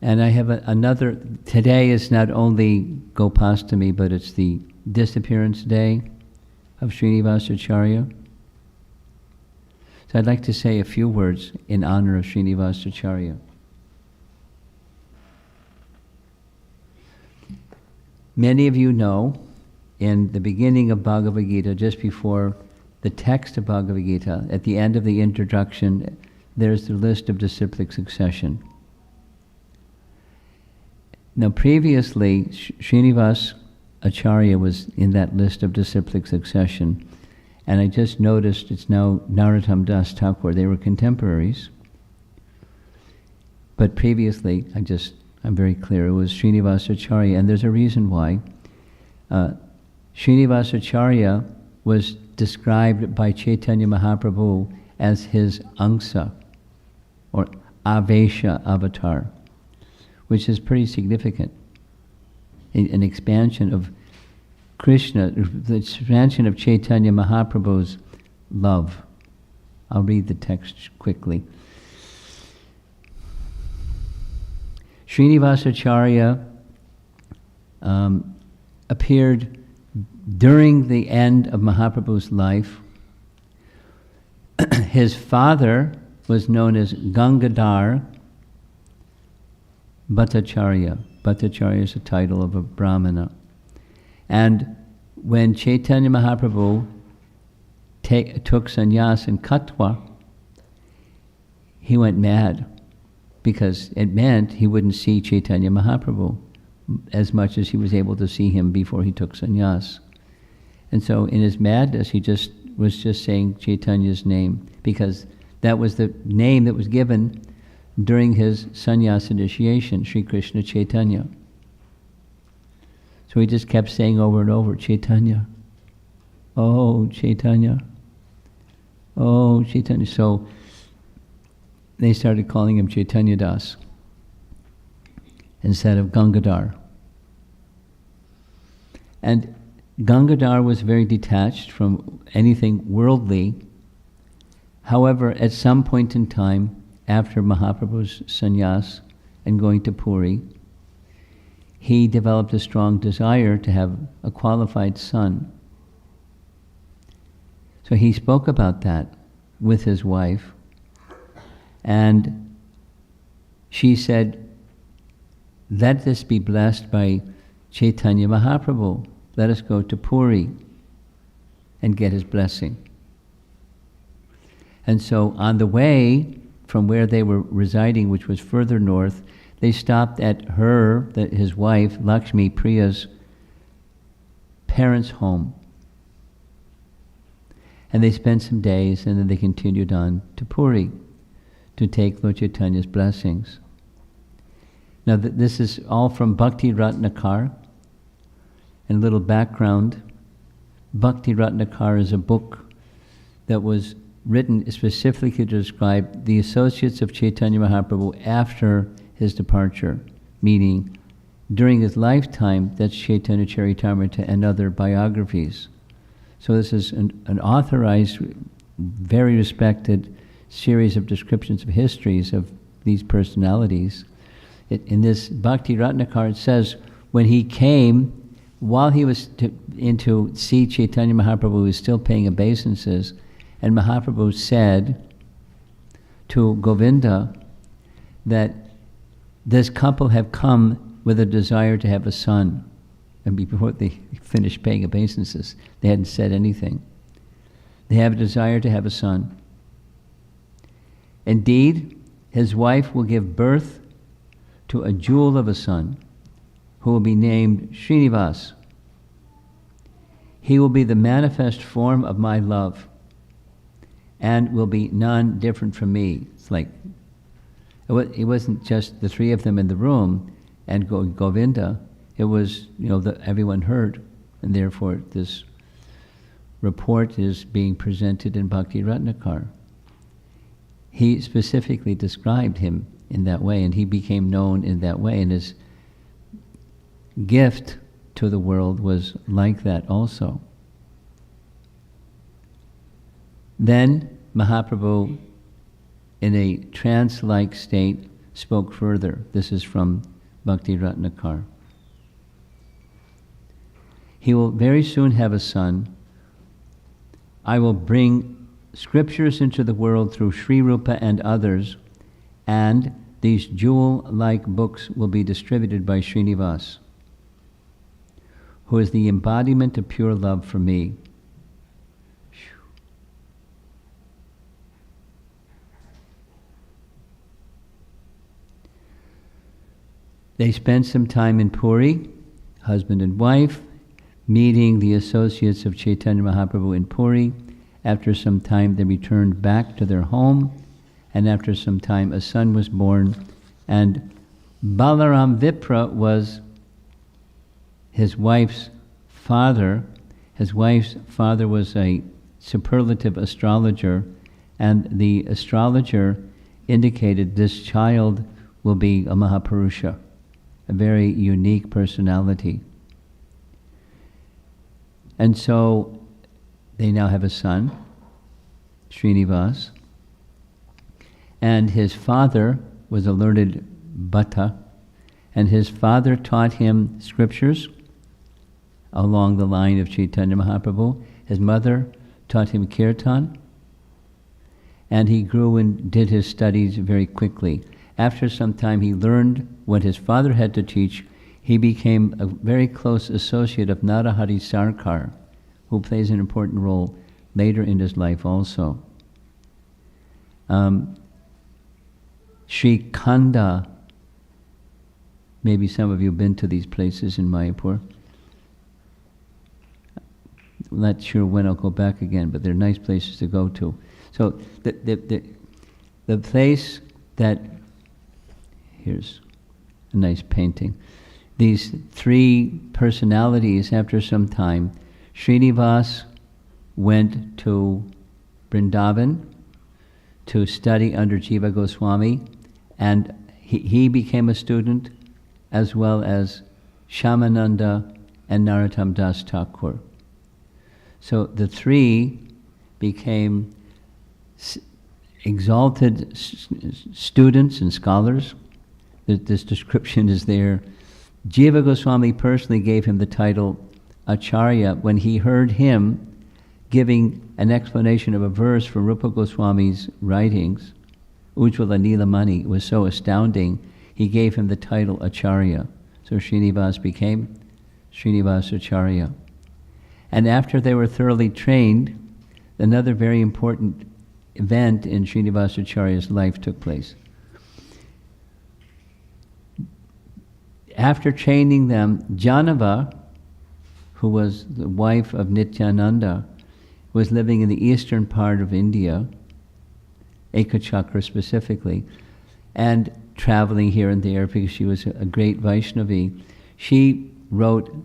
and I have another. Today is not only Gopashtami, but it's the disappearance day of Srinivasacharya. So I'd like to say a few words in honor of Srinivasacharya. Many of you know, in the beginning of Bhagavad Gita, just before the text of Bhagavad Gita, at the end of the introduction, there's the list of disciplic succession. Now previously, Srinivas Acharya was in that list of disciplic succession, and I just noticed it's now Narottam Das Thakur. They were contemporaries, but previously, I'm very clear, it was Srinivasacharya, and there's a reason why. Srinivasacharya was described by Chaitanya Mahaprabhu as his Angsa, or Avesha avatar, which is pretty significant. An expansion of Krishna, the expansion of Chaitanya Mahaprabhu's love. I'll read the text quickly. Srinivasacharya appeared during the end of Mahaprabhu's life. His father was known as Gangadhar Bhattacharya. Bhattacharya is a title of a Brahmana. And when Chaitanya Mahaprabhu took sannyas in Katwa, he went mad, because it meant he wouldn't see Chaitanya Mahaprabhu as much as he was able to see him before he took sannyas. And so in his madness, he was just saying Chaitanya's name, because that was the name that was given during his sannyas initiation, Sri Krishna Chaitanya. So he just kept saying over and over, Chaitanya, oh Chaitanya, oh Chaitanya. So they started calling him Chaitanya Das instead of Gangadhar. And Gangadhar was very detached from anything worldly. However, at some point in time, after Mahaprabhu's sannyas and going to Puri, he developed a strong desire to have a qualified son. So he spoke about that with his wife, and she said, let this be blessed by Chaitanya Mahaprabhu. Let us go to Puri and get his blessing. And so on the way from where they were residing, which was further north, they stopped at his wife, Lakshmi Priya's parents' home. And they spent some days, and then they continued on to Puri to take Lord Chaitanya's blessings. Now this is all from Bhakti Ratnakar. And a little background, Bhakti Ratnakar is a book that was written specifically to describe the associates of Chaitanya Mahaprabhu after his departure, meaning during his lifetime, that's Chaitanya Charitamrita and other biographies. So this is an authorized, very respected series of descriptions of histories of these personalities. In this Bhakti Ratnakar, it says, when he came, while he was in to see Chaitanya Mahaprabhu, who was still paying obeisances, and Mahaprabhu said to Govinda that this couple have come with a desire to have a son. And before they finished paying obeisances, they hadn't said anything. They have a desire to have a son. Indeed, his wife will give birth to a jewel of a son who will be named Srinivas. He will be the manifest form of my love and will be none different from me. It's like, it wasn't just the three of them in the room and Govinda. It was, everyone heard, and therefore this report is being presented in Bhakti Ratnakar. He specifically described him in that way, and he became known in that way, and his gift to the world was like that also. Then Mahaprabhu, in a trance-like state, spoke further. This is from Bhakti Ratnakar. He will very soon have a son. I will bring scriptures into the world through Sri Rupa and others, and these jewel-like books will be distributed by Srinivas, who is the embodiment of pure love for me. They spent some time in Puri, husband and wife, meeting the associates of Chaitanya Mahaprabhu in Puri. After some time, they returned back to their home, and after some time, a son was born, and Balaram Vipra was his wife's father. His wife's father was a superlative astrologer, and the astrologer indicated this child will be a Mahapurusha, a very unique personality. And so they now have a son, Srinivas, and his father was a learned bhatta, and his father taught him scriptures along the line of Chaitanya Mahaprabhu. His mother taught him kirtan, and he grew and did his studies very quickly. After some time, he learned what his father had to teach. He became a very close associate of Narahari Sarkar, who plays an important role later in his life also. Sri Khanda, maybe some of you have been to these places in Mayapur. I'm not sure when I'll go back again, but they're nice places to go to. So the place that, here's a nice painting. These three personalities, after some time, Srinivas went to Vrindavan to study under Jiva Goswami, and he became a student, as well as Shyamananda and Narottam Das Thakur. So the three became exalted students and scholars. This description is there. Jiva Goswami personally gave him the title Acharya when he heard him giving an explanation of a verse from Rupa Goswami's writings. Ujjvala Nilamani was so astounding, he gave him the title Acharya. So Srinivas became Srinivas Acharya. And after they were thoroughly trained, another very important event in Srinivas Acharya's life took place. After training them, Janava, who was the wife of Nityananda, was living in the eastern part of India, Ekachakra specifically, and traveling here and there because she was a great Vaishnavi. She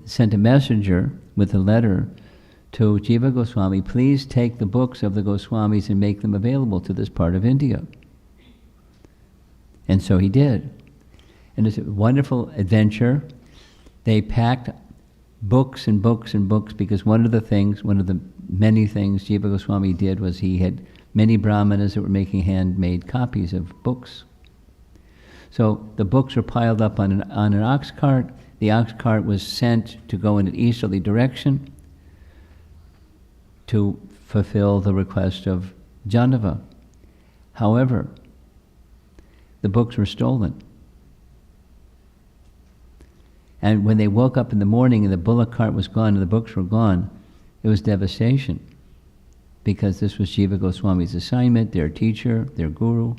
sent a messenger with a letter to Jiva Goswami, please take the books of the Goswamis and make them available to this part of India. And so he did. And it's a wonderful adventure. They packed books and books and books because one of the many things Jiva Goswami did was he had many brahmanas that were making handmade copies of books. So the books were piled up on an ox cart. The ox cart was sent to go in an easterly direction to fulfill the request of Janava. However, the books were stolen. And when they woke up in the morning and the bullock cart was gone and the books were gone, it was devastation. Because this was Jiva Goswami's assignment, their teacher, their guru.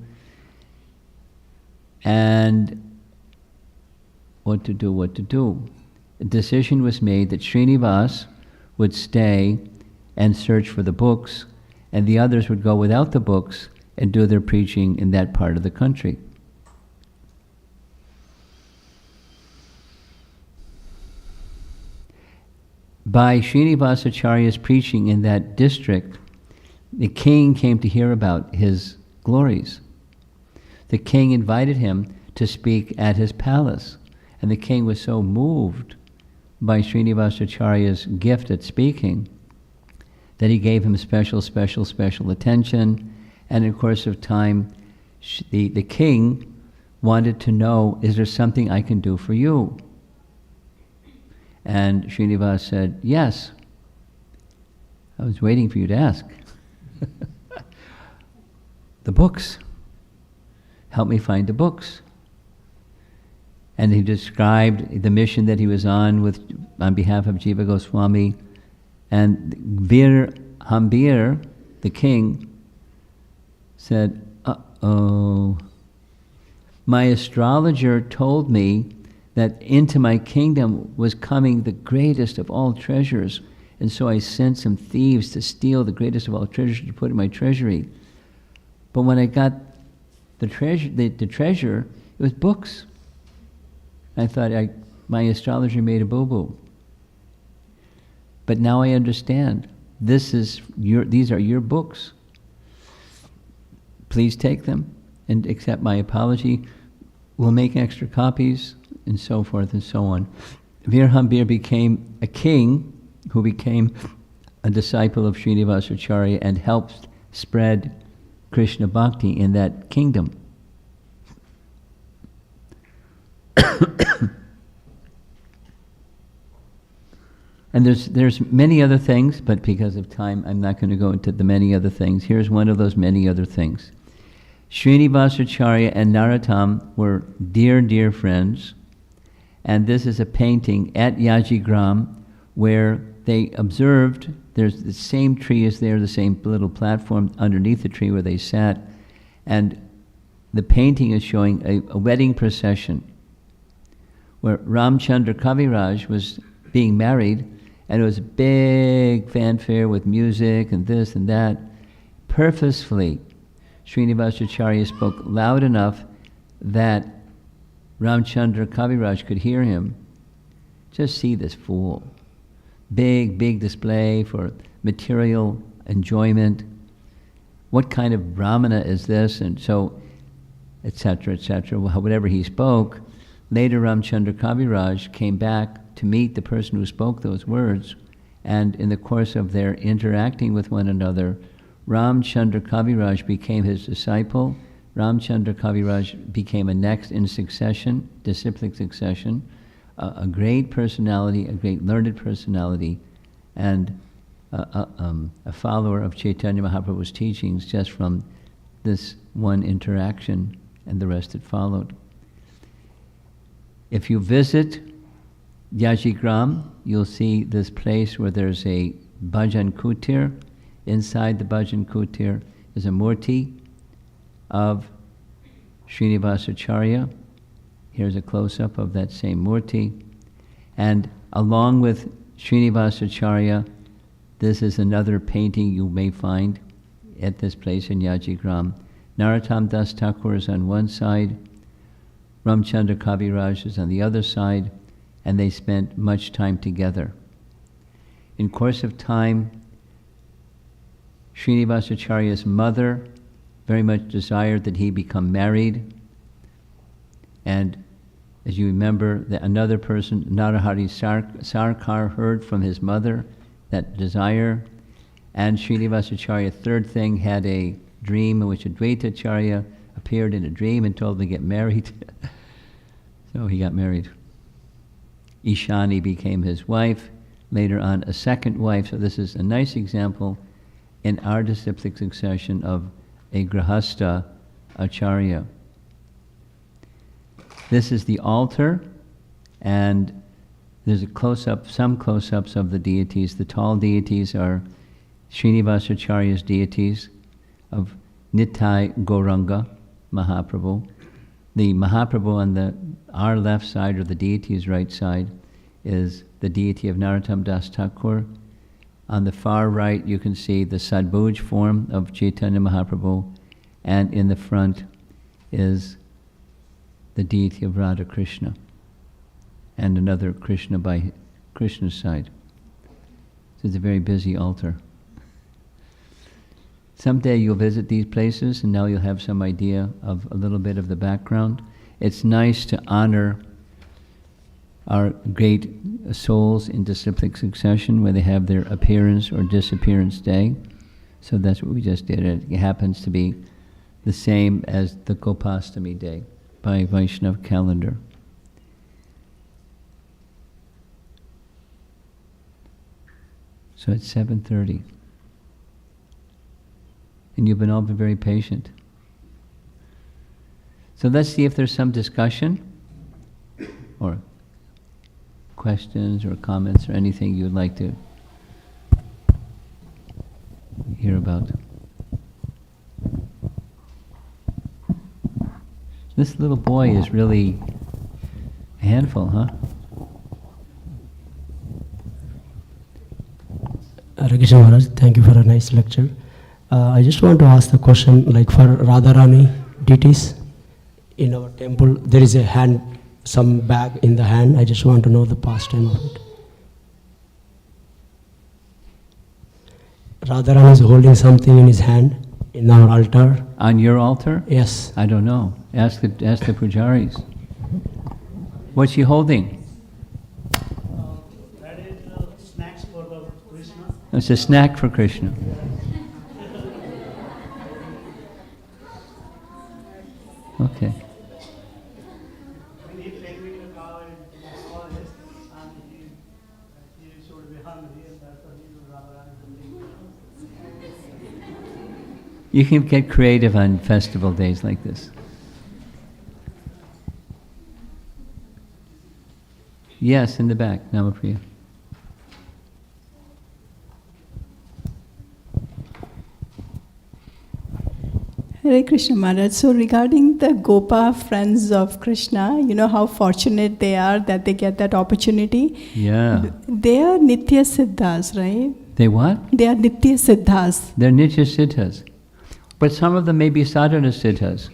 And what to do? A decision was made that Srinivas would stay and search for the books, and the others would go without the books and do their preaching in that part of the country. By Srinivasacharya's preaching in that district, the king came to hear about his glories. The king invited him to speak at his palace, and the king was so moved by Srinivasacharya's gift at speaking that he gave him special attention, and in the course of time, the king wanted to know, is there something I can do for you? And Srinivas said, yes. I was waiting for you to ask. The books. Help me find the books. And he described the mission that he was on behalf of Jiva Goswami. And Vir Hambir, the king, said, uh-oh. My astrologer told me that into my kingdom was coming the greatest of all treasures, and so I sent some thieves to steal the greatest of all treasures to put in my treasury. But when I got the treasure, it was books. I thought my astrologer made a boo-boo. But now I understand. These are your books. Please take them and accept my apology. We'll make extra copies, and so forth and so on. Virhambir became a king who became a disciple of Srinivasacharya and helped spread Krishna Bhakti in that kingdom. And there's many other things, but because of time, I'm not going to go into the many other things. Here's one of those many other things. Srinivasacharya and Narottam were dear friends, and this is a painting at Yajigram where they observed there's the same tree is there, the same little platform underneath the tree where they sat, and the painting is showing a wedding procession where Ramchandra Kaviraj was being married, and it was a big fanfare with music and this and that. Purposefully, Srinivasacharya spoke loud enough that Ramchandra Kaviraj could hear him. Just see this fool. Big display for material enjoyment. What kind of brahmana is this? And so, etc., whatever he spoke. Later Ramchandra Kaviraj came back to meet the person who spoke those words, and in the course of their interacting with one another, Ramchandra Kaviraj became his disciple. Ramchandra Kaviraj became a next in succession, disciplic succession, a great personality, a great learned personality, and a follower of Chaitanya Mahaprabhu's teachings just from this one interaction, and the rest that followed. If you visit Yajigram, you'll see this place where there's a bhajan kutir. Inside the bhajan kutir is a murti of Srinivasacharya. Here's a close-up of that same murti. And along with Srinivasacharya, This is another painting you may find at this place in Yajigram. Narottam Das Thakur is on one side, Ramchandra Kaviraj is on the other side, and they spent much time together. In course of time, Srinivasacharya's mother very much desired that he become married, and as you remember, another person, Narahari Sarkar, heard from his mother that desire, and Srinivasacharya, third thing, had a dream in which Advaitacharya appeared in a dream and told him to get married. So he got married. Ishani became his wife, later on a second wife, so this is a nice example in our disciplic succession of a Grahastha Acharya. This is the altar, and there's a close-up, some close-ups of the deities. The tall deities are Srinivasacharya's deities of Nitai Gauranga Mahaprabhu. The Mahaprabhu on our left side, or the deity's right side, is the deity of Narottam Das Thakur. On the far right, you can see the Sadbhuj form of Chaitanya Mahaprabhu, and in the front is the deity of Radha Krishna, and another Krishna by Krishna's side. So it's a very busy altar. Someday you'll visit these places, and now you'll have some idea of a little bit of the background. It's nice to honor our great souls in disciplic succession, where they have their appearance or disappearance day. So that's what we just did. It happens to be the same as the Gopashtami day by Vaishnav calendar. So it's 7:30. And you've all been very patient. So let's see if there's some discussion or questions or comments or anything you'd like to hear about. This little boy is really a handful, huh? Hare Krishna Maharaj, thank you for a nice lecture. I just want to ask the question, like for Radharani deities, in our temple, there is a hand, some bag in the hand. I just want to know the pastime of it. Radharani is holding something in his hand in our altar. On your altar? Yes. I don't know. Ask the pujaris. What's she holding? That is snacks for the Krishna. It's a snack for Krishna. Okay. When he played with the cow and all this, and he should be hungry, and that's why he would rather something. You can get creative on festival days like this. Yes, in the back, Namapriya. Hare Krishna Maharaj. So regarding the Gopa friends of Krishna, you know how fortunate they are that they get that opportunity. Yeah. They are Nitya Siddhas, right? They what? They are Nitya Siddhas. They're Nitya Siddhas. But some of them may be Sadhana Siddhas.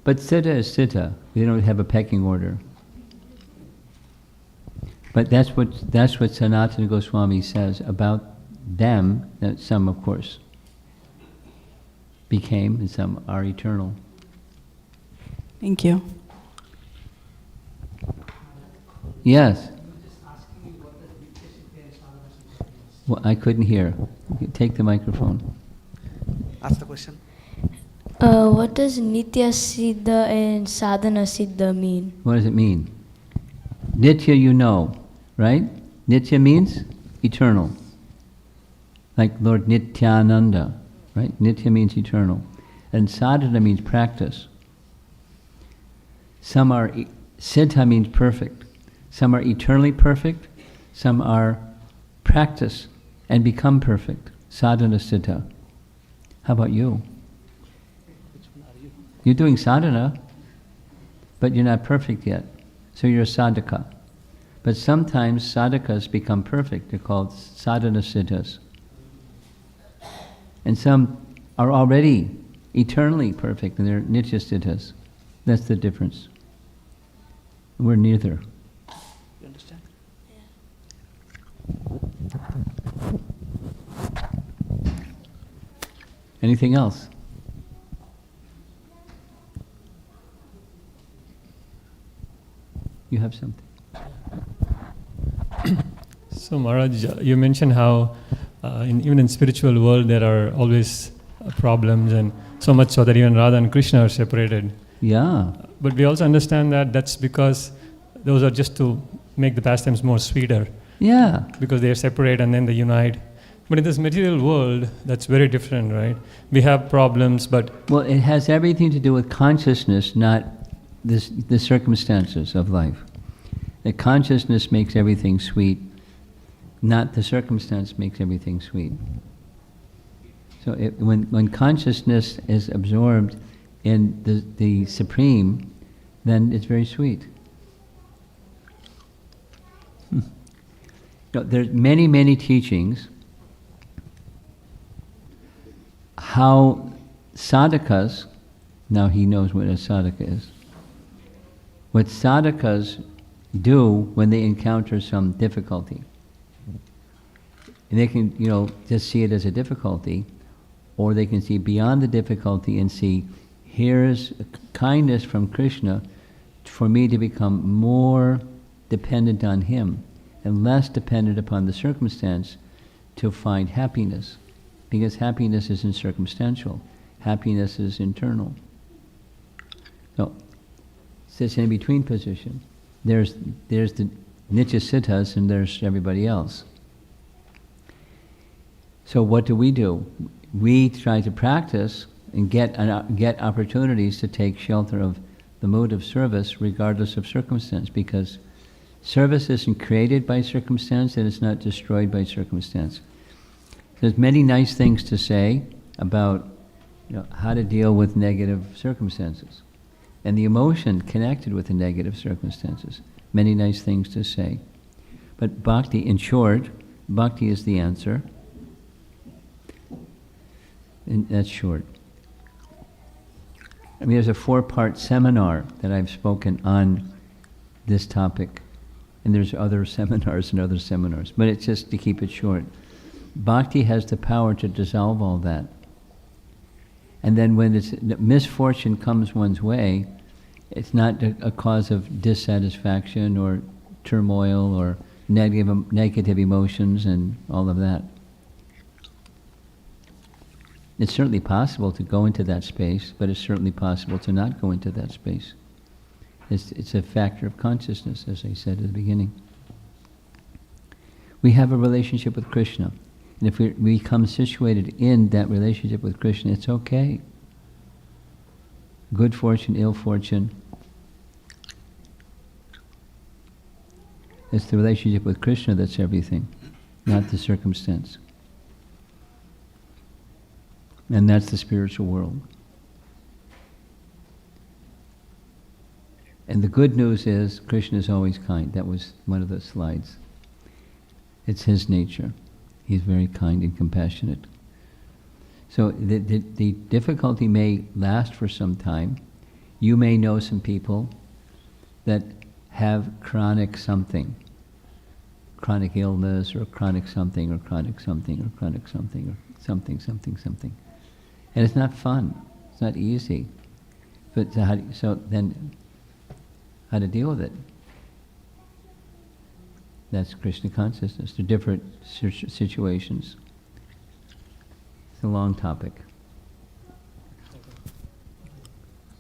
But Siddha is Siddha. They don't have a pecking order. But that's what Sanatana Goswami says about them, that some, of course, became and some are eternal. Thank you. Yes. Well, I couldn't hear. Take the microphone. Ask the question. What does Nitya Siddha and Sadhana Siddha mean? What does it mean? Nitya, you know, right? Nitya means eternal. Like Lord Nityananda, right? Nitya means eternal. And sadhana means practice. Some are, siddha means perfect. Some are eternally perfect. Some are practice and become perfect. Sadhana siddha. How about you? You're doing sadhana, but you're not perfect yet. So you're a sadhaka. But sometimes sadhakas become perfect. They're called sadhana siddhas. And some are already eternally perfect, and they're nitya siddhas. That's the difference. We're neither. You understand? Anything else? You have something? So Maharaj, you mentioned how even in spiritual world there are always problems, and so much so that even Radha and Krishna are separated. Yeah. But we also understand that that's because those are just to make the pastimes more sweeter, Yeah. because they are separate and then they unite. But in this material world, that's very different, right? We have problems, but... Well, it has everything to do with consciousness, not the circumstances of life. The consciousness makes everything sweet, not the circumstance makes everything sweet. So when consciousness is absorbed in the Supreme, then it's very sweet. There's many, many teachings how sadhakas, now he knows what a sadhaka is, what sadhakas do when they encounter some difficulty. And they can, just see it as a difficulty, or they can see beyond the difficulty and see, here's kindness from Krishna for me to become more dependent on him and less dependent upon the circumstance to find happiness. Because happiness isn't circumstantial. Happiness is internal. So, it's this in-between position. There's the nitya siddhas and there's everybody else. So what do? We try to practice and get opportunities to take shelter of the mode of service regardless of circumstance, because service isn't created by circumstance and it's not destroyed by circumstance. There's many nice things to say about how to deal with negative circumstances and the emotion connected with the negative circumstances. Many nice things to say. But bhakti, in short, bhakti is the answer. And that's short. I mean, there's a 4-part seminar that I've spoken on this topic. And there's other seminars and other seminars. But it's just to keep it short. Bhakti has the power to dissolve all that. And then when misfortune comes one's way, it's not a cause of dissatisfaction or turmoil or negative emotions and all of that. It's certainly possible to go into that space, but it's certainly possible to not go into that space. It's a factor of consciousness, as I said at the beginning. We have a relationship with Krishna. And if we become situated in that relationship with Krishna, it's okay. Good fortune, ill fortune. It's the relationship with Krishna that's everything, not the circumstance. And that's the spiritual world. And the good news is Krishna is always kind. That was one of the slides. It's his nature. He's very kind and compassionate. So the difficulty may last for some time. You may know some people that have chronic something. Chronic illness or chronic something or chronic something or chronic something or something. And it's not fun. It's not easy. But so then how to deal with it? That's Krishna consciousness. They're different situations. It's a long topic.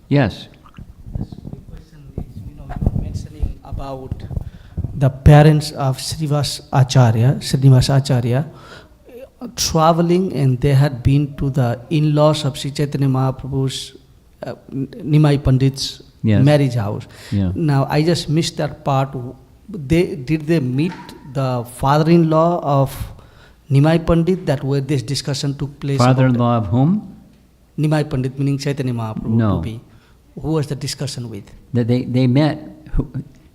Yes? The question is, you're mentioning about the parents of Srinivas Acharya, traveling, and they had been to the in-laws of Sri Chaitanya Mahaprabhu's Nimai Pandit's marriage house. Yeah. Now, I just missed that part. Did they meet the father-in-law of Nimai Pandit, that where this discussion took place? Father-in-law of whom? Nimai Pandit, meaning Chaitanya Mahaprabhu. No. Who was the discussion with? They met.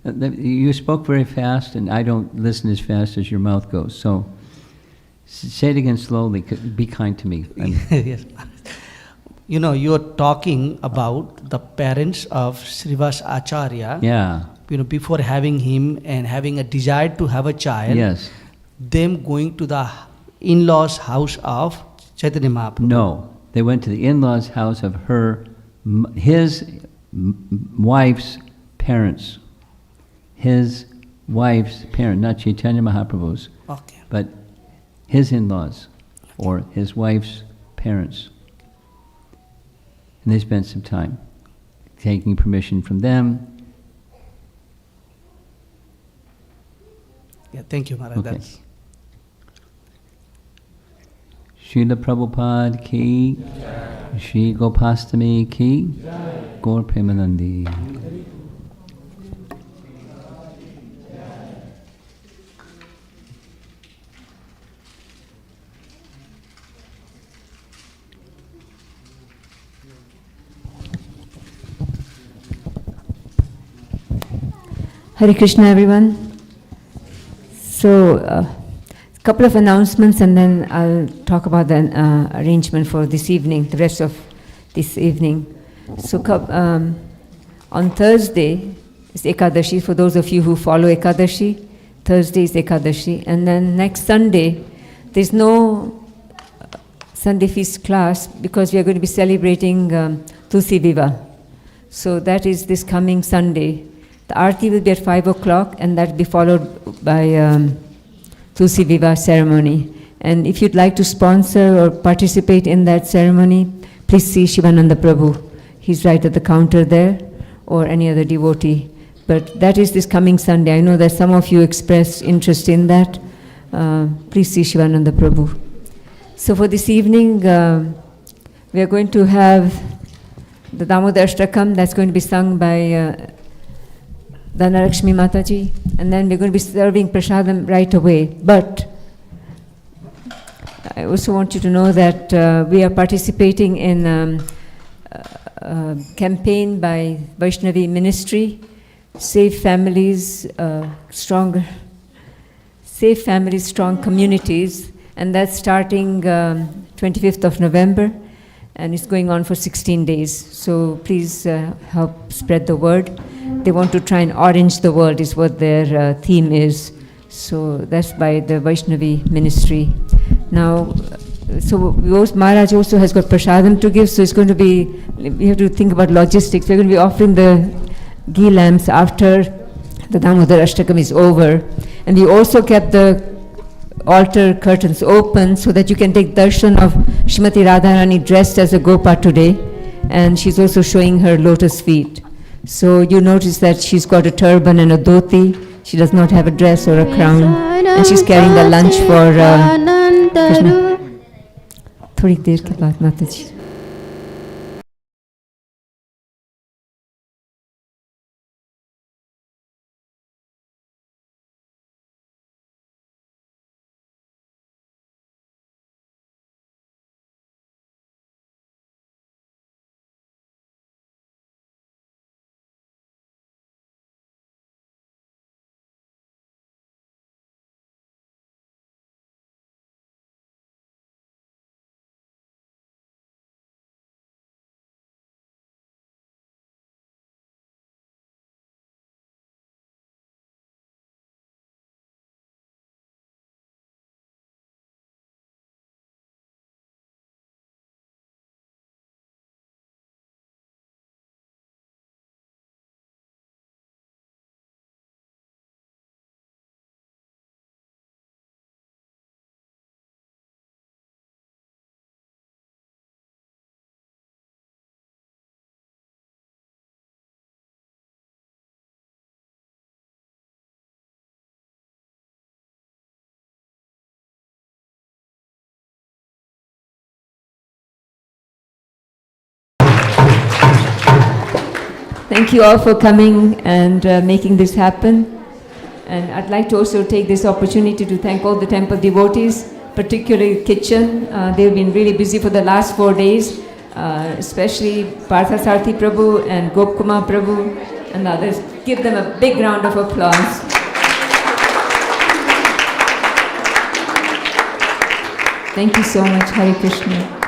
You spoke very fast, and I don't listen as fast as your mouth goes. So say it again slowly. Be kind to me. Yes. You know, you are talking about the parents of Srivas Acharya. Yeah. You know, before having him and having a desire to have a child. Yes. Them going to the in-laws' house of Chaitanya Mahaprabhu. No, they went to the in-laws' house of his wife's parents. His wife's parents, not Chaitanya Mahaprabhu's, Okay. but his in-laws or his wife's parents. And they spent some time taking permission from them. Yeah, thank you, Maharaj. Okay. That's Srila Prabhupada ki, Shri Gopashtami ki, Gaur Premanandi. Hare Krishna, everyone. So, a couple of announcements, and then I'll talk about the arrangement for this evening, the rest of this evening. So, on Thursday is Ekadashi, for those of you who follow Ekadashi. Thursday is Ekadashi. And then next Sunday, there's no Sunday feast class because we are going to be celebrating Tulsi Viva. So, that is this coming Sunday. The Aarti will be at 5 o'clock, and that will be followed by Tulsi Viva ceremony. And if you'd like to sponsor or participate in that ceremony, please see Shivananda Prabhu. He's right at the counter there, or any other devotee. But that is this coming Sunday. I know that some of you expressed interest in that. Please see Shivananda Prabhu. So for this evening, we are going to have the Damodar Ashtakam that's going to be sung by Dhanalakshmi Mataji, and then we're going to be serving prasadam right away. But I also want you to know that we are participating in a campaign by Vaishnavi Ministry, Safe Families, Strong Communities, and that's starting 25th of November, and it's going on for 16 days. So please help spread the word. They want to try and orange the world is what their theme is. So that's by the Vaishnavi Ministry. Now, so Maharaj also has got prasadam to give, so it's going to be, we have to think about logistics. We're going to be offering the ghee lamps after the Damodar Ashtakam is over. And we also kept the altar curtains open so that you can take darshan of Srimati Radharani dressed as a Gopa today. And she's also showing her lotus feet. So you notice that she's got a turban and a dhoti. She does not have a dress or a crown. And she's carrying the lunch for Krishna. थोड़ी देर के बाद माताजी. Thank you all for coming and making this happen. And I'd like to also take this opportunity to thank all the temple devotees, particularly Kitchen. They've been really busy for the last 4 days, especially Partha Sarthi Prabhu and Gopkumar Prabhu and others. give them a big round of applause. Thank you so much. Hare Krishna.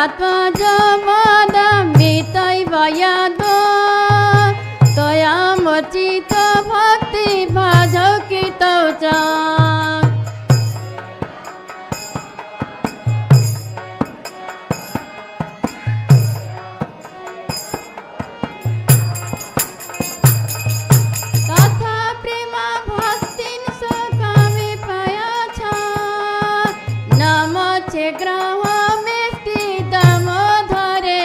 आत्मजमदमितैवयदो त्वयामोचित भक्ति भजौ कीर्तौ च तथा प्रेम भक्तिन सकामे पयाछ नमो चे ग्रह में स्थित धरे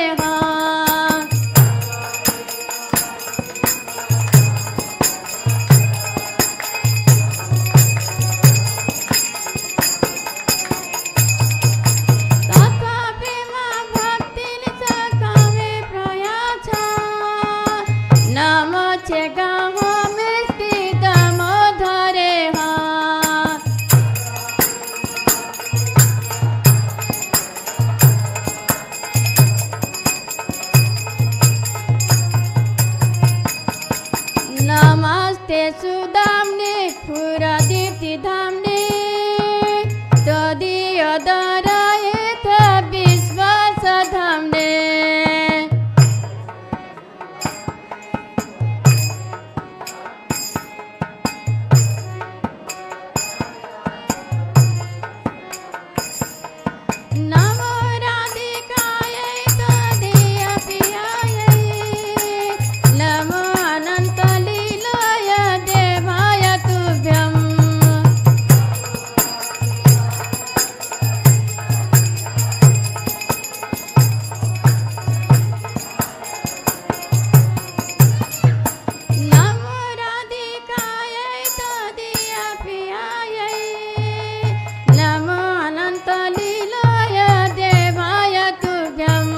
तथा प्रेम भक्तिन सकामे प्रयाछ नमो चे ग्रह में स्थित धरे नमस्ते सुदाम्ने पुरदीप्तिधाम्ने तदीयदरयेथ विश्वासधाम्ने नमो राधिकायै तदीयप्रियायै नमो अनन्तलीलाय देवाय तुभ्यम् नमो राधिकायै तदीयप्रियायै नमो अनन्तलीलाय देवाय तुभ्यम्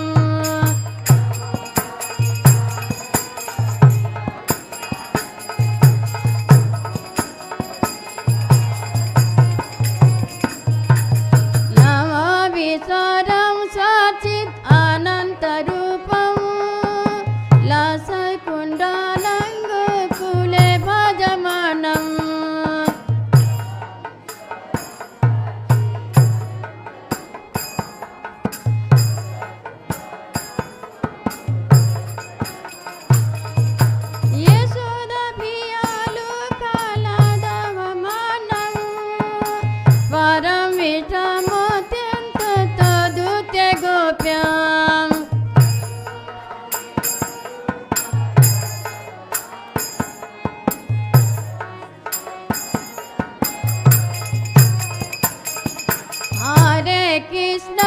नमो विश्वरं सचित् अनन्तरूपं लसकुण्डलङ्गकुले भजमानम् यशोदभियालुकालादवमानम् परमिष्टमत्यन्त तदुत्य गोप्यम् हरे कृष्ण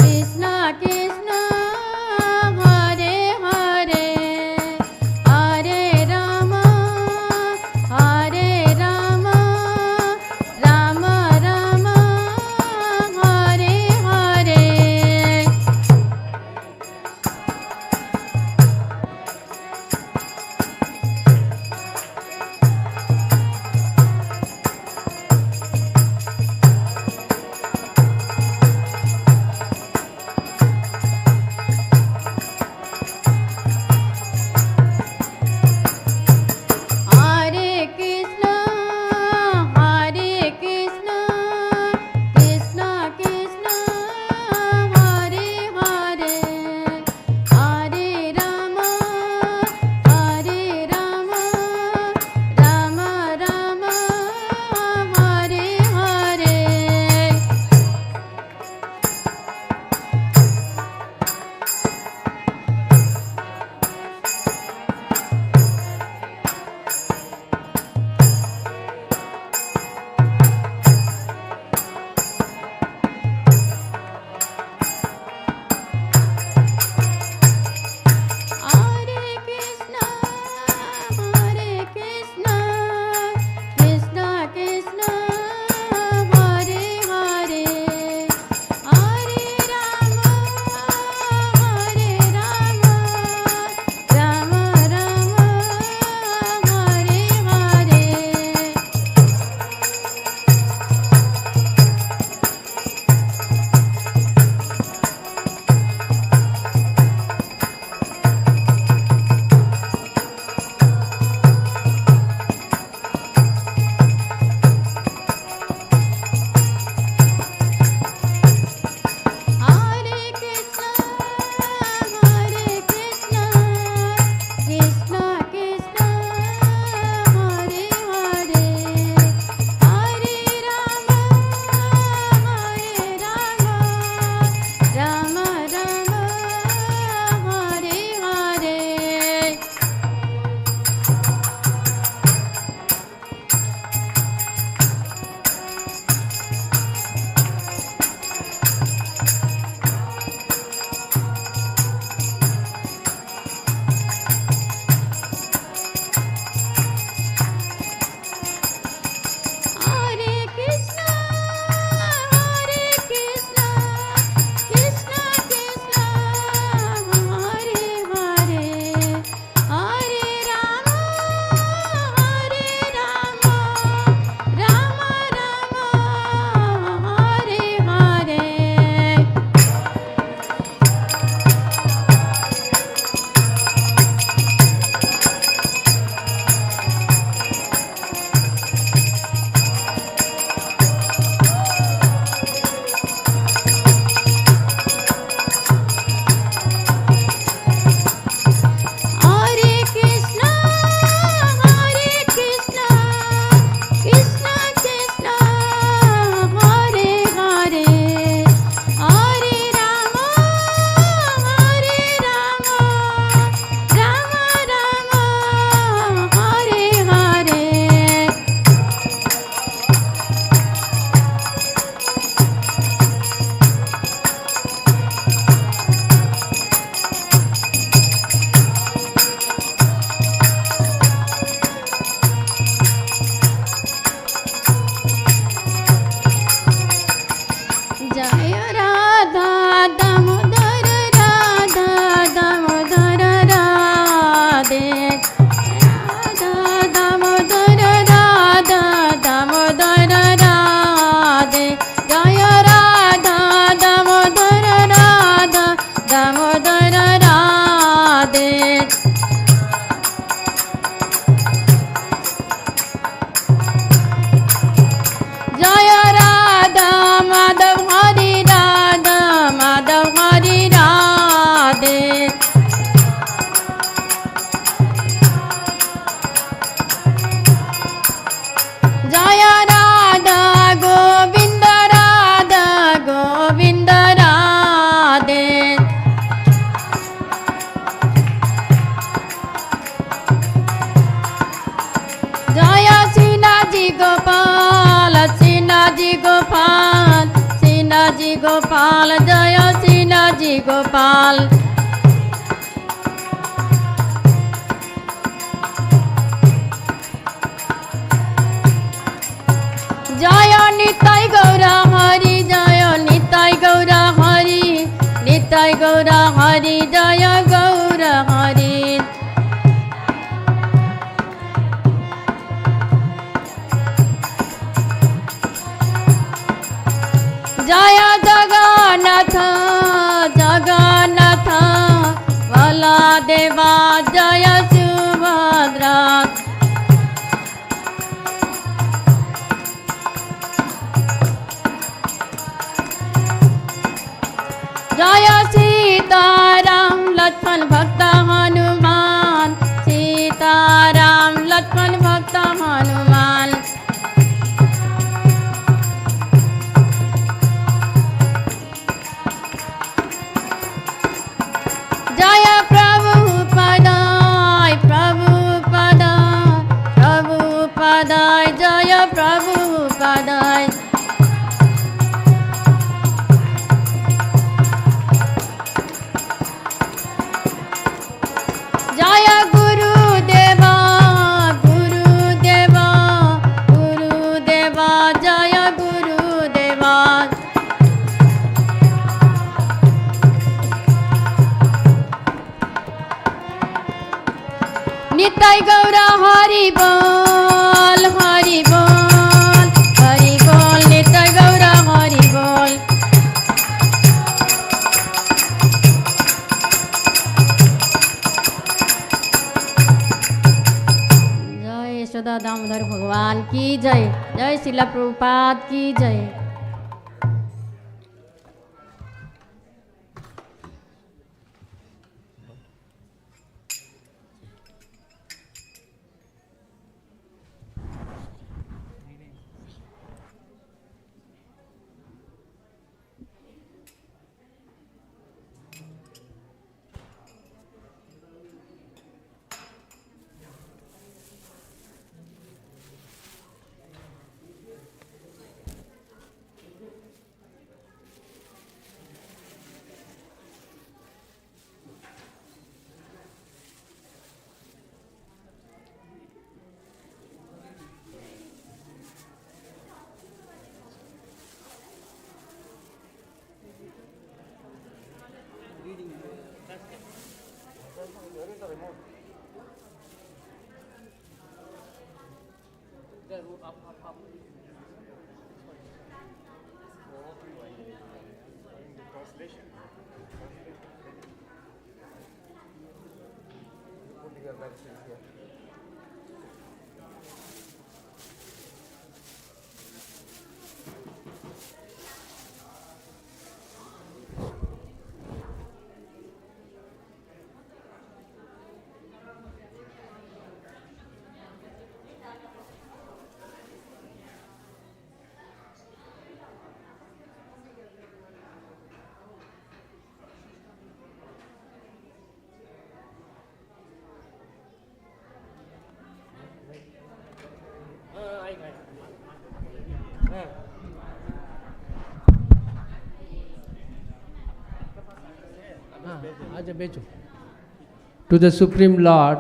कृष्ण कृष्ण हरे हरे हरे राम राम राम जय राधा दामोदर राधा दामोदर राधे राधा दामोदर राधा दामोदर राधे जय राधा दामोदर राधा दामोदर राधे जय राधा माधव हरि राधा माधव हरि राधे जय राधा गोविंद राधा गोविंद राधे जय सिन्हाजी गोपाल सिन्हाजी गोपाल सिन्हाजी गोपाल जय सिन्हाजी गोपाल जय निताय गौरा हरि जय निताय गौरा हरि निताय गौरा हरि जय गौरा हरि जय जगन्नाथ जगन्नाथ बलदेवा जय सुभद्रा जय सीताराम लक्ष्मण भक्त हनुमान सीताराम लक्ष्मण भक्त हनुमान जय प्रभुपदाय प्रभुपदाय प्रभुपदाय जय प्रभुपदाय जय गुरुदेवा गुरुदेवा गुरुदेवा जय गुरुदेवा निताय गौरा हरि बोल हरि बोल हरि बोल निताय गौरा हरि बोल जय यशोदा दामोदर भगवान की जय जय शिला प्रभुपाद की जय To the Supreme Lord,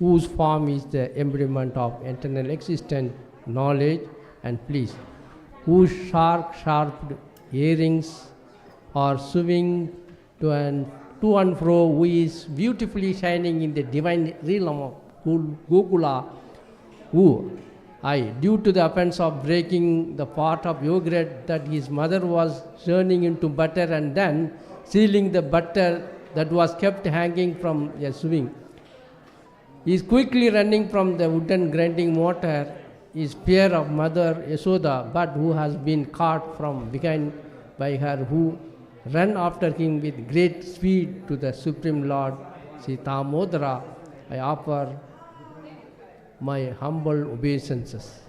whose form is the embodiment of eternal existence, knowledge and bliss, whose sharp earrings, or swing to and fro, who is beautifully shining in the divine realm of Gokula, who, due to the offense of breaking the pot of yogurt that his mother was turning into butter and then sealing the butter that was kept hanging from a swing. He is quickly running from the wooden grinding mortar, his fear of Mother Yashoda, but who has been caught from behind by her, who ran after him with great speed to the Supreme Lord, Sri Damodara. I offer my humble obeisances.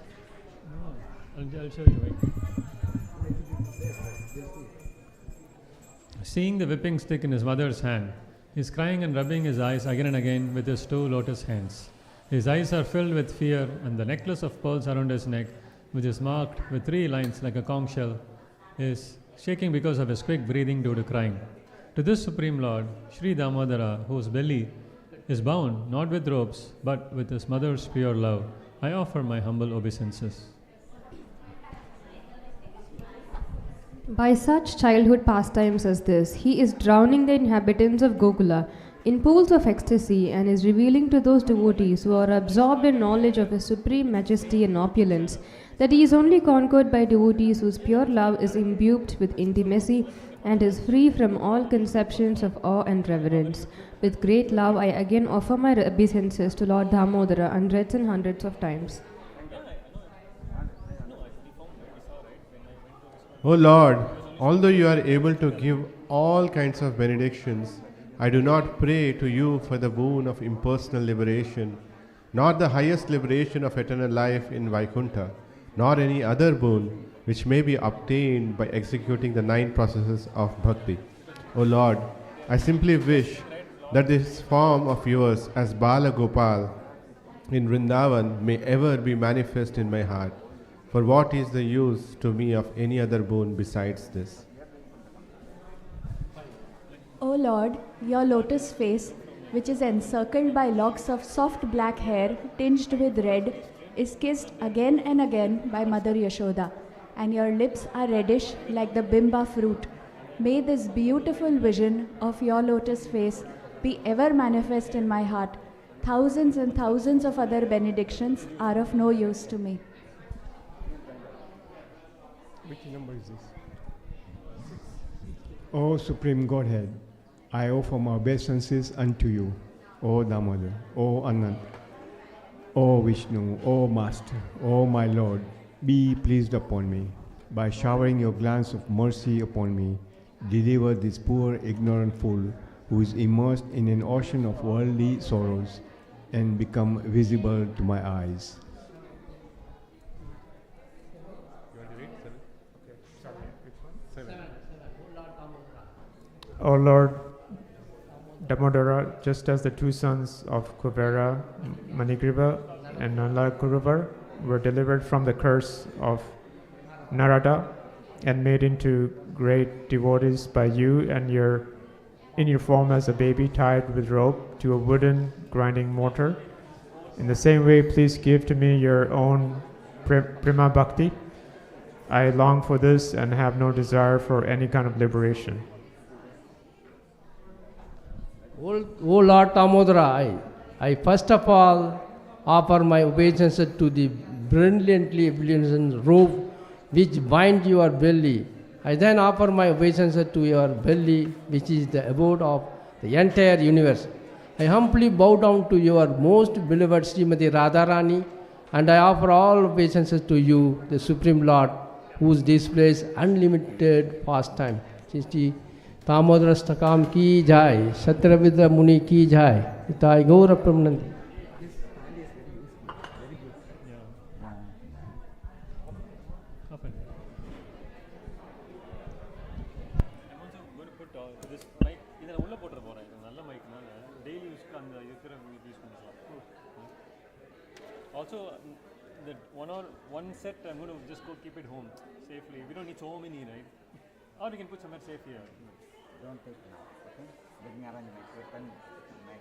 I'll show you. Seeing the whipping stick in his mother's hand, he is crying and rubbing his eyes again and again with his 2 lotus hands. His eyes are filled with fear, and the necklace of pearls around his neck, which is marked with 3 lines like a conch shell, is shaking because of his quick breathing due to crying. To this Supreme Lord, Sri Damodara, whose belly is bound not with ropes but with his mother's pure love, I offer my humble obeisances. By such childhood pastimes as this, he is drowning the inhabitants of Gokula in pools of ecstasy and is revealing to those devotees who are absorbed in knowledge of his supreme majesty and opulence that he is only conquered by devotees whose pure love is imbued with intimacy and is free from all conceptions of awe and reverence. With great love, I again offer my obeisances to Lord Damodara hundreds and hundreds of times. O Lord, although you are able to give all kinds of benedictions, I do not pray to you for the boon of impersonal liberation, nor the highest liberation of eternal life in Vaikuntha, nor any other boon which may be obtained by executing the 9 processes of bhakti. O Lord, I simply wish that this form of yours as Bala Gopal in Vrindavan may ever be manifest in my heart. For what is the use to me of any other boon besides this? O Lord, your lotus face, which is encircled by locks of soft black hair tinged with red, is kissed again and again by Mother Yashoda, and your lips are reddish like the bimba fruit. May this beautiful vision of your lotus face be ever manifest in my heart. Thousands and thousands of other benedictions are of no use to me. Which number is this? O Supreme Godhead, I offer my obeisances unto you, O Damodar, O Anand, O Vishnu, O Master, O my Lord, be pleased upon me. By showering your glance of mercy upon me, deliver this poor ignorant fool who is immersed in an ocean of worldly sorrows and become visible to my eyes. O Lord Damodara, just as the 2 sons of Kuvera, Manigriva and Nalakuruvar were delivered from the curse of Narada and made into great devotees by you and in your form as a baby tied with rope to a wooden grinding mortar, in the same way please give to me your own prima bhakti. I long for this and have no desire for any kind of liberation. O Lord Damodara, I first of all offer my obeisances to the brilliantly blazing robe which binds your belly. I then offer my obeisances to your belly, which is the abode of the entire universe. I humbly bow down to your most beloved Srimati Radharani, and I offer all obeisances to you, the Supreme Lord, whose displays unlimited pastime. Sri Damodara Stakam ki jai, Satravidra Muni ki jai, Itai Gaura Pramanandi. Also, that one set, I'm going to just go keep it home safely. We don't need so many, right? Or we can put somewhere safe here. Don't take it, okay? let me arrange my trip and my.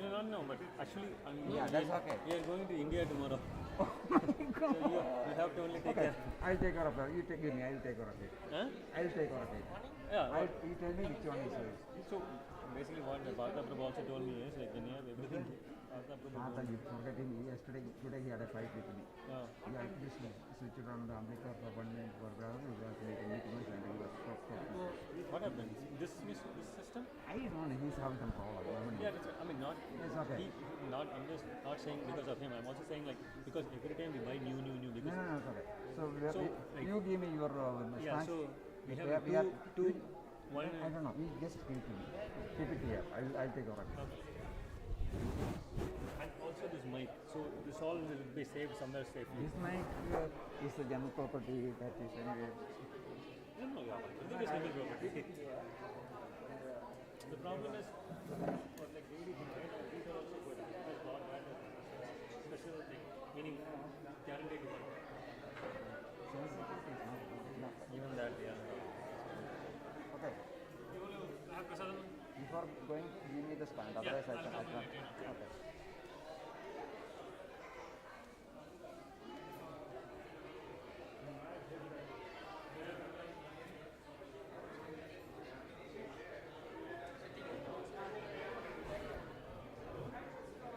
No, but actually, Yeah, that's okay. We are going to India tomorrow. Oh my God. So you have to only take Okay, care. I'll take care of it. You give me, I'll take care of it. Huh? I'll take care of it. Yeah. You tell me which one is yours. So basically, what the Bharata Prabhu also told me is like when you have everything. You forget him. Today he had a fight with me. Yeah. Yeah, this switched on the Ambika for 1 minute for ground. He was making meetings and he was so. What happened? This system? I don't know. He's having some problem. Yeah, I mean not. It's okay. I'm just not saying because of him. I'm also saying like because every time we buy new because. No, it's okay. So you give me your yeah. stance. So we have two. One. I don't know. We just keep it here. I'll take care of it. Okay. And also this mic. So this all will be saved somewhere safely. This mic is the general property that is anyway. No, yeah. It is general property. The problem is for like daily thing, right? These are also good. Because God had a special thing, meaning guaranteed to work. Even that, yeah. Okay. Before going, give me the stand. Otherwise, I can't. Okay.